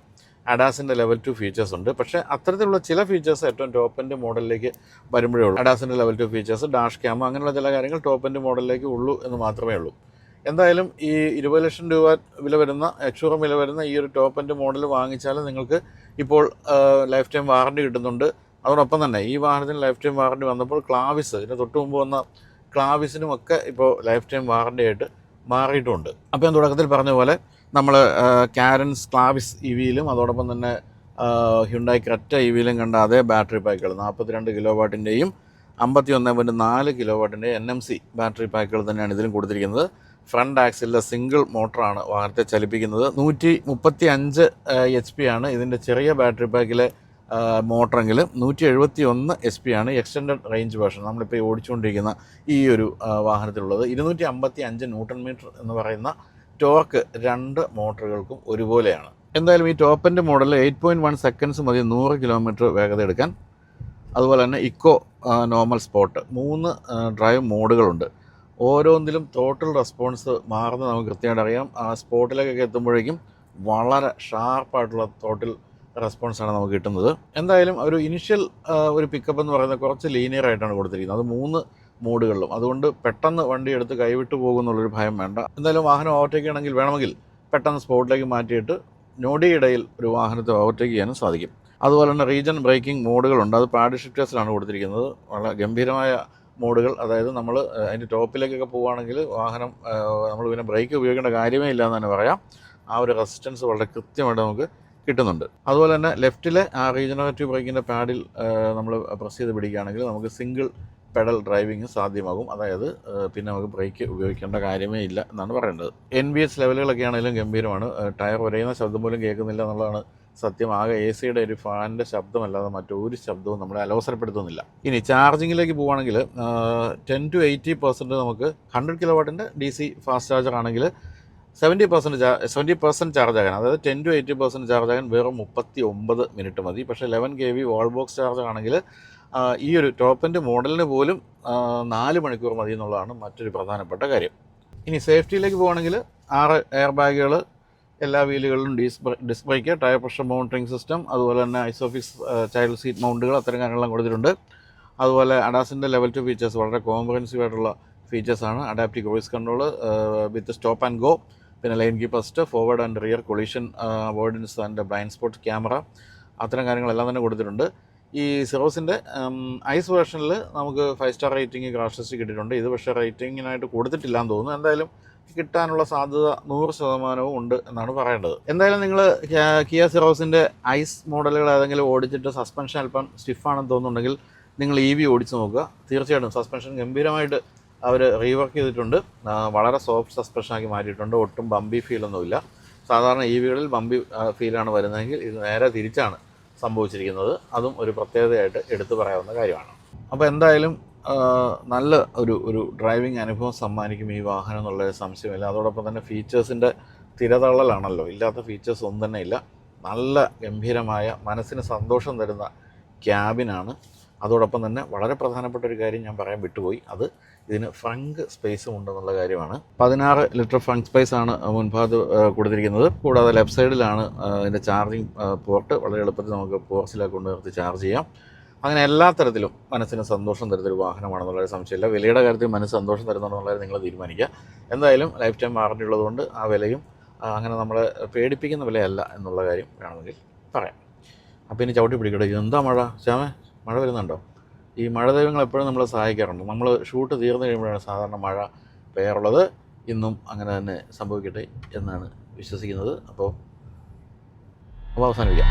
അഡാസിൻ്റെ ലെവൽ 2 ഫീച്ചേഴ്സ് ഉണ്ട്. പക്ഷേ അത്തരത്തിലുള്ള ചില ഫീച്ചേഴ്സ് ഏറ്റവും ടോപ്പ് എൻഡ് മോഡലിലേക്ക് വരുമ്പോഴേ ഉള്ളൂ. അഡാസിൻ്റെ ലെവൽ 2 ഫീച്ചേഴ്സ്, ഡാഷ് ക്യാം, അങ്ങനെയുള്ള ചില കാര്യങ്ങൾ ടോപ്പ് എൻഡ് മോഡലിലേക്ക് ഉള്ളൂ എന്ന് മാത്രമേ ഉള്ളൂ. എന്തായാലും ഈ 20 ലക്ഷം രൂപ വില വരുന്ന എക്സ്ഷോറൂം വില വരുന്ന ഈ ഒരു ടോപ്പ് എൻഡ് മോഡൽ വാങ്ങിച്ചാൽ നിങ്ങൾക്ക് ഇപ്പോൾ ലൈഫ് ടൈം വാറണ്ടി കിട്ടുന്നുണ്ട്. അതോടൊപ്പം തന്നെ ഈ വാഹനത്തിന് ലൈഫ് ടൈം വാറണ്ടി വന്നപ്പോൾ ക്ലാവിസ്, ഇതിന് തൊട്ട് മുമ്പ് വന്ന ക്ലാവിസിനുമൊക്കെ ഇപ്പോൾ ലൈഫ് ടൈം വാറണ്ടി ആയിട്ട് മാറിയിട്ടുമുണ്ട്. അപ്പോൾ ഞാൻ തുടക്കത്തിൽ പറഞ്ഞ പോലെ നമ്മൾ കാരൻസ് ക്ലാവിസ് EVയിലും അതോടൊപ്പം തന്നെ ഹ്യുണ്ടായി ക്രെറ്റ EVയിലും കണ്ട അതേ ബാറ്ററി പാക്കുകൾ 42 കിലോ വാട്ടിൻ്റെയും 51.4 കിലോ വാട്ടിൻ്റെയും NMC ബാറ്ററി പാക്കുകൾ തന്നെയാണ് ഇതിലും കൊടുത്തിരിക്കുന്നത്. ഫ്രണ്ട് ആക്സിലിലെ സിംഗിൾ മോട്ടറാണ് വാഹനത്തെ ചലിപ്പിക്കുന്നത്. 135 HP ആണ് ഇതിൻ്റെ ചെറിയ ബാറ്ററി പാക്കിലെ മോട്ടറെങ്കിൽ. 171 HP ആണ് എക്സ്റ്റൻഡഡ് റേഞ്ച് വേർഷൻ നമ്മളിപ്പോൾ ഓടിച്ചുകൊണ്ടിരിക്കുന്ന ഈ ഒരു വാഹനത്തിലുള്ളത്. 255 ന്യൂട്ടൺ മീറ്റർ എന്ന് പറയുന്ന ടോർക്ക് 2 മോട്ടറുകൾക്കും ഒരുപോലെയാണ്. എന്തായാലും ഈ ടോപ്പ് എൻഡ് മോഡലിൽ 8.1 സെക്കൻഡ്സ് മതി 100 കിലോമീറ്റർ വേഗത എടുക്കാൻ. അതുപോലെ തന്നെ ഇക്കോ, നോർമൽ, സ്പോട്ട് 3 ഡ്രൈവ് മോഡുകളുണ്ട്. ഓരോന്നിലും ടോട്ടൽ റെസ്പോൺസ് മാറുന്നത് നമുക്ക് കൃത്യമായിട്ട് അറിയാം. ആ സ്പോട്ടിലേക്കൊക്കെ എത്തുമ്പോഴേക്കും വളരെ ഷാർപ്പായിട്ടുള്ള ടോട്ടൽ റെസ്പോൺസാണ് നമുക്ക് കിട്ടുന്നത്. എന്തായാലും ഒരു ഇനിഷ്യൽ ഒരു പിക്കപ്പ് എന്ന് പറയുന്നത് കുറച്ച് ലീനിയർ ആയിട്ടാണ് കൊടുത്തിരിക്കുന്നത്, അത് 3 മോഡുകളിലും. അതുകൊണ്ട് പെട്ടെന്ന് വണ്ടി എടുത്ത് കൈവിട്ട് പോകുമെന്നുള്ളൊരു ഭയം വേണ്ട. എന്തായാലും വാഹനം ഓവർടേക്ക് ചെയ്യണമെങ്കിൽ വേണമെങ്കിൽ പെട്ടെന്ന് സ്പോട്ടിലേക്ക് മാറ്റിയിട്ട് ഞൊടിയിടയിൽ ഒരു വാഹനത്തെ ഓവർടേക്ക് ചെയ്യാനും സാധിക്കും. അതുപോലെ തന്നെ റീജൻ ബ്രേക്കിംഗ് മോഡുകളുണ്ട്, അത് പാഡ് ഷിഫ്റ്റേഴ്സിലാണ് കൊടുത്തിരിക്കുന്നത്. വളരെ ഗംഭീരമായ മോഡുകൾ. അതായത് നമ്മൾ അതിൻ്റെ ടോപ്പിലേക്കൊക്കെ പോവുകയാണെങ്കിൽ വാഹനം നമ്മൾ പിന്നെ ബ്രേക്ക് ഉപയോഗിക്കേണ്ട കാര്യമേ ഇല്ല എന്ന് തന്നെ പറയാം. ആ ഒരു റെസിസ്റ്റൻസ് വളരെ കൃത്യമായിട്ട് നമുക്ക് കിട്ടുന്നുണ്ട്. അതുപോലെ തന്നെ ലെഫ്റ്റിലെ ആ റീജനറേറ്റീവ് ബ്രേക്കിൻ്റെ പാഡിൽ നമ്മൾ പ്രസ് ചെയ്ത് പിടിക്കുകയാണെങ്കിൽ നമുക്ക് സിംഗിൾ പെഡൽ ഡ്രൈവിങ് സാധ്യമാകും. അതായത് പിന്നെ നമുക്ക് ബ്രേക്ക് ഉപയോഗിക്കേണ്ട കാര്യമേ ഇല്ല എന്നാണ് പറയേണ്ടത്. NBH ലെവലുകളൊക്കെ ആണെങ്കിലും ഗംഭീരമാണ്. ടയർ ഉരയുന്ന ശബ്ദം പോലും കേൾക്കുന്നില്ല എന്നുള്ളതാണ് സത്യം. ആകെ AC-യുടെ ഒരു ഫാനിൻ്റെ ശബ്ദമല്ലാതെ മറ്റൊരു ശബ്ദവും നമ്മളെ അലോസരപ്പെടുത്തുന്നില്ല. ഇനി ചാർജിങ്ങിലേക്ക് പോവുകയാണെങ്കിൽ 10 to 80% നമുക്ക് 100 kW DC ഫാസ്റ്റ് ചാർജർ ആണെങ്കിൽ 70% ചാർജ് ആകാൻ, അതായത് 10 to 80% ചാർജ് ആകാൻ വെറും 39 മിനിറ്റ് മതി. പക്ഷേ 11 kV വാൾ ബോക്സ് ചാർജർ ആണെങ്കിൽ ഈ ഒരു ടോപ്പ് എൻഡ് മോഡലിന് പോലും 4 മണിക്കൂർ മതി എന്നുള്ളതാണ് മറ്റൊരു പ്രധാനപ്പെട്ട കാര്യം. ഇനി സേഫ്റ്റിയിലേക്ക് പോവുകയാണെങ്കിൽ 6 എയർ ബാഗുകൾ, എല്ലാ വീലുകളിലും disc brake, tyre pressure monitoring system, അതുപോലെ തന്നെ ഐസോഫിക്സ് ചൈൽഡ് സീറ്റ് മൗണ്ടുകൾ, അത്തരം കാര്യങ്ങളെല്ലാം കൊടുത്തിട്ടുണ്ട്. അതുപോലെ അഡാസിൻ്റെ ലെവൽ 2 ഫീച്ചേഴ്സ് വളരെ കോംപ്രഹെൻസീവ് ആയിട്ടുള്ള ഫീച്ചേഴ്സാണ്. Adaptive cruise control with stop and go, പിന്നെ lane keep assist, forward and rear collision avoidance and blind spot camera, അത്തരം കാര്യങ്ങളെല്ലാം തന്നെ കൊടുത്തിട്ടുണ്ട്. ഈ സിറോസിൻ്റെ ഐസ് വേർഷനിൽ നമുക്ക് 5 സ്റ്റാർ റേറ്റിംഗ് ക്രാഷ് ടെസ്റ്റ് കിട്ടിയിട്ടുണ്ട്. ഇത് പക്ഷേ റേറ്റിങ്ങിനായിട്ട് കൊടുത്തിട്ടില്ല എന്ന് തോന്നുന്നു. എന്തായാലും കിട്ടാനുള്ള സാധ്യത 100% ഉണ്ട് എന്നാണ് പറയേണ്ടത്. എന്തായാലും നിങ്ങൾ കിയ സിറോസിൻ്റെ ഐസ് മോഡലുകൾ ഏതെങ്കിലും ഓടിച്ചിട്ട് സസ്പെൻഷൻ അല്പം സ്റ്റിഫാണെന്ന് തോന്നുന്നുണ്ടെങ്കിൽ നിങ്ങൾ EV ഓടിച്ച് നോക്കുക. തീർച്ചയായിട്ടും സസ്പെൻഷൻ ഗംഭീരമായിട്ട് അവർ റീവർക്ക് ചെയ്തിട്ടുണ്ട്. വളരെ സോഫ്റ്റ് സസ്പെൻഷനാക്കി മാറ്റിയിട്ടുണ്ട്. ഒട്ടും ബമ്പി ഫീലൊന്നുമില്ല. സാധാരണ EVകളിൽ ബമ്പി ഫീലാണ് വരുന്നതെങ്കിൽ ഇത് നേരെ തിരിച്ചാണ് സംഭവിച്ചിരിക്കുന്നത്. അതും ഒരു പ്രത്യേകതയായിട്ട് എടുത്തു പറയാവുന്ന കാര്യമാണ്. അപ്പോൾ എന്തായാലും നല്ല ഒരു ഡ്രൈവിംഗ് അനുഭവം സമ്മാനിക്കും ഈ വാഹനം എന്നുള്ളൊരു സംശയമില്ല. അതോടൊപ്പം തന്നെ ഫീച്ചേഴ്സിൻ്റെ തിരതള്ളലാണല്ലോ, ഇല്ലാത്ത ഫീച്ചേഴ്സ് ഒന്നും തന്നെ ഇല്ല. നല്ല ഗംഭീരമായ മനസ്സിന് സന്തോഷം തരുന്ന ക്യാബിനാണ്. അതോടൊപ്പം തന്നെ വളരെ പ്രധാനപ്പെട്ട ഒരു കാര്യം ഞാൻ പറയാൻ വിട്ടുപോയി, അത് ഇതിന് ഫ്രങ്ക് സ്പേസും ഉണ്ടെന്നുള്ള കാര്യമാണ്. 16 ലിറ്റർ ഫ്രങ്ക് സ്പേസ് ആണ് മുൻഭാഗത്ത് കൊടുത്തിരിക്കുന്നത്. കൂടാതെ ലെഫ്റ്റ് സൈഡിലാണ് ഇതിൻ്റെ ചാർജിങ് പോർട്ട്. വളരെ എളുപ്പത്തിൽ നമുക്ക് പോർച്ചിലേക്ക് കൊണ്ട് നിർത്തി ചാർജ് ചെയ്യാം. അങ്ങനെ എല്ലാ തരത്തിലും മനസ്സിന് സന്തോഷം തരുന്നൊരു വാഹനമാണെന്നുള്ളൊരു സംശയമില്ല. വിലയുടെ കാര്യത്തിൽ മനസ്സ് സന്തോഷം തരുന്നുണ്ടെന്നുള്ളത് നിങ്ങൾ തീരുമാനിക്കുക. എന്തായാലും ലൈഫ് ടൈം വാറണ്ടി ഉള്ളതുകൊണ്ട് ആ വിലയും അങ്ങനെ നമ്മളെ പേടിപ്പിക്കുന്ന വിലയല്ല എന്നുള്ള കാര്യം വേണമെങ്കിൽ പറയാം. അപ്പോൾ ഇനി ചവിട്ടി പിടിക്കട്ടെ. എന്താ മഴ ശ്യാമേ, മഴ വരുന്നുണ്ടോ? ഈ മഴ ദൈവങ്ങൾ എപ്പോഴും നമ്മളെ സഹായിക്കാറുണ്ട്. നമ്മൾ ഷൂട്ട് തീർന്നു കഴിയുമ്പോഴാണ് സാധാരണ മഴ പെയ്യാറുള്ളത്. ഇന്നും അങ്ങനെ തന്നെ സംഭവിക്കട്ടെ എന്നാണ് വിശ്വസിക്കുന്നത്. അപ്പോൾ അവസാനിപ്പിക്കാം.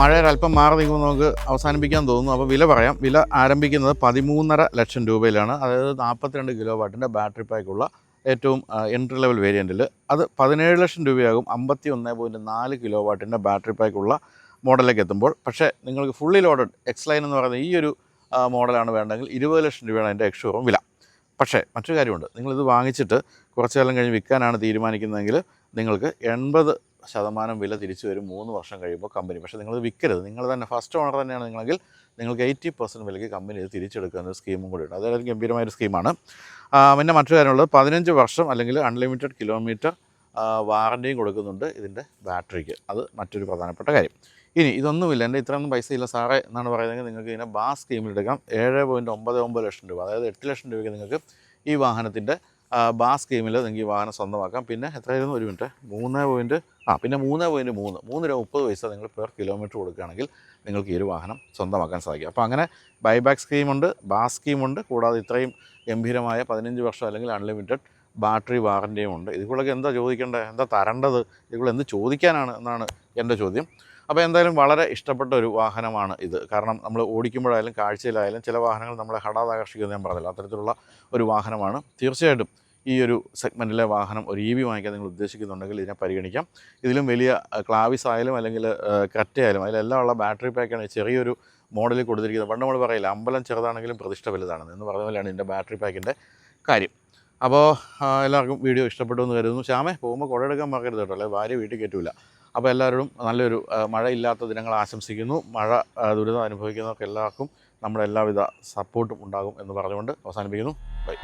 മഴയൊരു അല്പം മാറി നിൽക്കുമ്പോൾ നമുക്ക് അവസാനിപ്പിക്കാൻ തോന്നുന്നു. അപ്പോൾ വില പറയാം. വില ആരംഭിക്കുന്നത് 13.5 ലക്ഷം രൂപയിലാണ്. അതായത് 42 കിലോ-വാട്ടിൻ്റെ ബാറ്ററി പാക്കുള്ള ഏറ്റവും എൻട്രി ലെവൽ വേരിയൻറ്റിൽ. അത് 17 ലക്ഷം രൂപയാകും 51.4 കിലോ-വാട്ടിൻ്റെ ബാറ്ററി പാക്കുള്ള മോഡലിലേക്ക് എത്തുമ്പോൾ. പക്ഷേ നിങ്ങൾക്ക് ഫുള്ളി ലോഡഡ് എക്സ് ലൈൻ എന്ന് പറയുന്ന ഈ ഒരു മോഡലാണ് വേണ്ടതെങ്കിൽ 20 ലക്ഷം രൂപയാണ് അതിൻ്റെ എക്സ്-ഷോറൂം വില. പക്ഷേ മറ്റൊരു കാര്യമുണ്ട്, നിങ്ങളിത് വാങ്ങിച്ചിട്ട് കുറച്ച് കാലം കഴിഞ്ഞ് വിൽക്കാനാണ് തീരുമാനിക്കുന്നതെങ്കിൽ നിങ്ങൾക്ക് 80% വില തിരിച്ചു വരും 3 വർഷം കഴിയുമ്പോൾ കമ്പനി. പക്ഷേ നിങ്ങളത് വിൽക്കരുത്. നിങ്ങൾ തന്നെ ഫസ്റ്റ് ഓണർ തന്നെയാണ് നിങ്ങളെങ്കിൽ നിങ്ങൾക്ക് 80% വിലയ്ക്ക് കമ്പനി ഇത് തിരിച്ചെടുക്കുന്ന സ്കീമും കൂടിയുണ്ട്. അതായത് ഗംഭീരമായൊരു സ്കീമാണ്. പിന്നെ മറ്റൊരു കാര്യമുള്ളത് 15 വർഷം അല്ലെങ്കിൽ അൺലിമിറ്റഡ് കിലോമീറ്റർ വാറണ്ടിയും കൊടുക്കുന്നുണ്ട് ഇതിൻ്റെ ബാറ്ററിക്ക്. അത് മറ്റൊരു പ്രധാനപ്പെട്ട കാര്യം. ഇനി ഇതൊന്നുമില്ല, എൻ്റെ ഇത്രയൊന്നും പൈസ ഇല്ല സാറേ എന്നാണ് പറയുന്നതെങ്കിൽ നിങ്ങൾക്ക് ഇതിനെ ബാസ് സ്കീമിൽ എടുക്കാം. 7.99 ലക്ഷം രൂപ, അതായത് 8 ലക്ഷം രൂപയ്ക്ക് നിങ്ങൾക്ക് ഈ വാഹനത്തിൻ്റെ ബാസ് സ്കീമിൽ നിങ്ങൾക്ക് ഈ വാഹനം സ്വന്തമാക്കാം. പിന്നെ എത്രയായിരുന്നു, ഒരു മിനിറ്റ്, 3.3 രൂപ 30 പൈസ നിങ്ങൾ പെർ കിലോമീറ്റർ കൊടുക്കുകയാണെങ്കിൽ നിങ്ങൾക്ക് ഈ ഒരു വാഹനം സ്വന്തമാക്കാൻ സാധിക്കും. അപ്പോൾ അങ്ങനെ ബൈബാക്ക് സ്കീമുണ്ട്, ബാസ് സ്കീമുണ്ട്, കൂടാതെ ഇത്രയും ഗംഭീരമായ 15 വർഷം അല്ലെങ്കിൽ അൺലിമിറ്റഡ് ബാറ്ററി വാറൻറ്റിയും ഉണ്ട്. ഇതിലൊക്കെ എന്താ ചോദിക്കേണ്ടത്, എന്താ തരേണ്ടത്, ഇതിൽ എന്ത് ചോദിക്കാനാണ് എന്നാണ് എൻ്റെ ചോദ്യം. അപ്പോൾ എന്തായാലും വളരെ ഇഷ്ടപ്പെട്ട ഒരു വാഹനമാണ് ഇത്. കാരണം നമ്മൾ ഓടിക്കുമ്പോഴായാലും കാഴ്ചയിലായാലും ചില വാഹനങ്ങൾ നമ്മളെ ഹഠാതാകർഷിക്കുമെന്ന് ഞാൻ പറഞ്ഞല്ലോ, അത്തരത്തിലുള്ള ഒരു വാഹനമാണ്. തീർച്ചയായിട്ടും ഈ ഒരു സെഗ്മെൻറ്റിലെ വാഹനം ഒരു EV വാങ്ങിക്കാൻ നിങ്ങൾ ഉദ്ദേശിക്കുന്നുണ്ടെങ്കിൽ ഇതിനെ പരിഗണിക്കാം. ഇതിലും വലിയ ക്ലാവിസ് ആയാലും അല്ലെങ്കിൽ ക്രെറ്റയായാലും അതിലെല്ലാം ഉള്ള ബാറ്ററി പാക്കാണ് ചെറിയൊരു മോഡലിൽ കൊടുത്തിരിക്കുന്നത്. പണ്ട് നമ്മൾ പറയില്ല അമ്പലം ചെറുതാണെങ്കിലും പ്രതിഷ്ഠ വലുതാണെന്ന് എന്ന് പറഞ്ഞ പോലെയാണ് ഇതിൻ്റെ ബാറ്ററി പാക്കിൻ്റെ കാര്യം. അപ്പോൾ എല്ലാവർക്കും വീഡിയോ ഇഷ്ടപ്പെട്ടു എന്ന് കരുതുന്നു. ശ്യാമേ, പോകുമ്പോൾ കുടയെടുക്കാൻ മറക്കരുത് കേട്ടോ, അല്ലെ ഭാര്യ വീട്ടിൽ കയറ്റില്ല. അപ്പോൾ എല്ലാവരോടും നല്ലൊരു മഴയില്ലാത്ത ദിനങ്ങൾ ആശംസിക്കുന്നു. മഴ ദുരിതം അനുഭവിക്കുന്നവർക്ക് എല്ലാവർക്കും നമ്മുടെ എല്ലാവിധ സപ്പോർട്ടും ഉണ്ടാകും എന്ന് പറഞ്ഞുകൊണ്ട് അവസാനിപ്പിക്കുന്നു. ബൈ.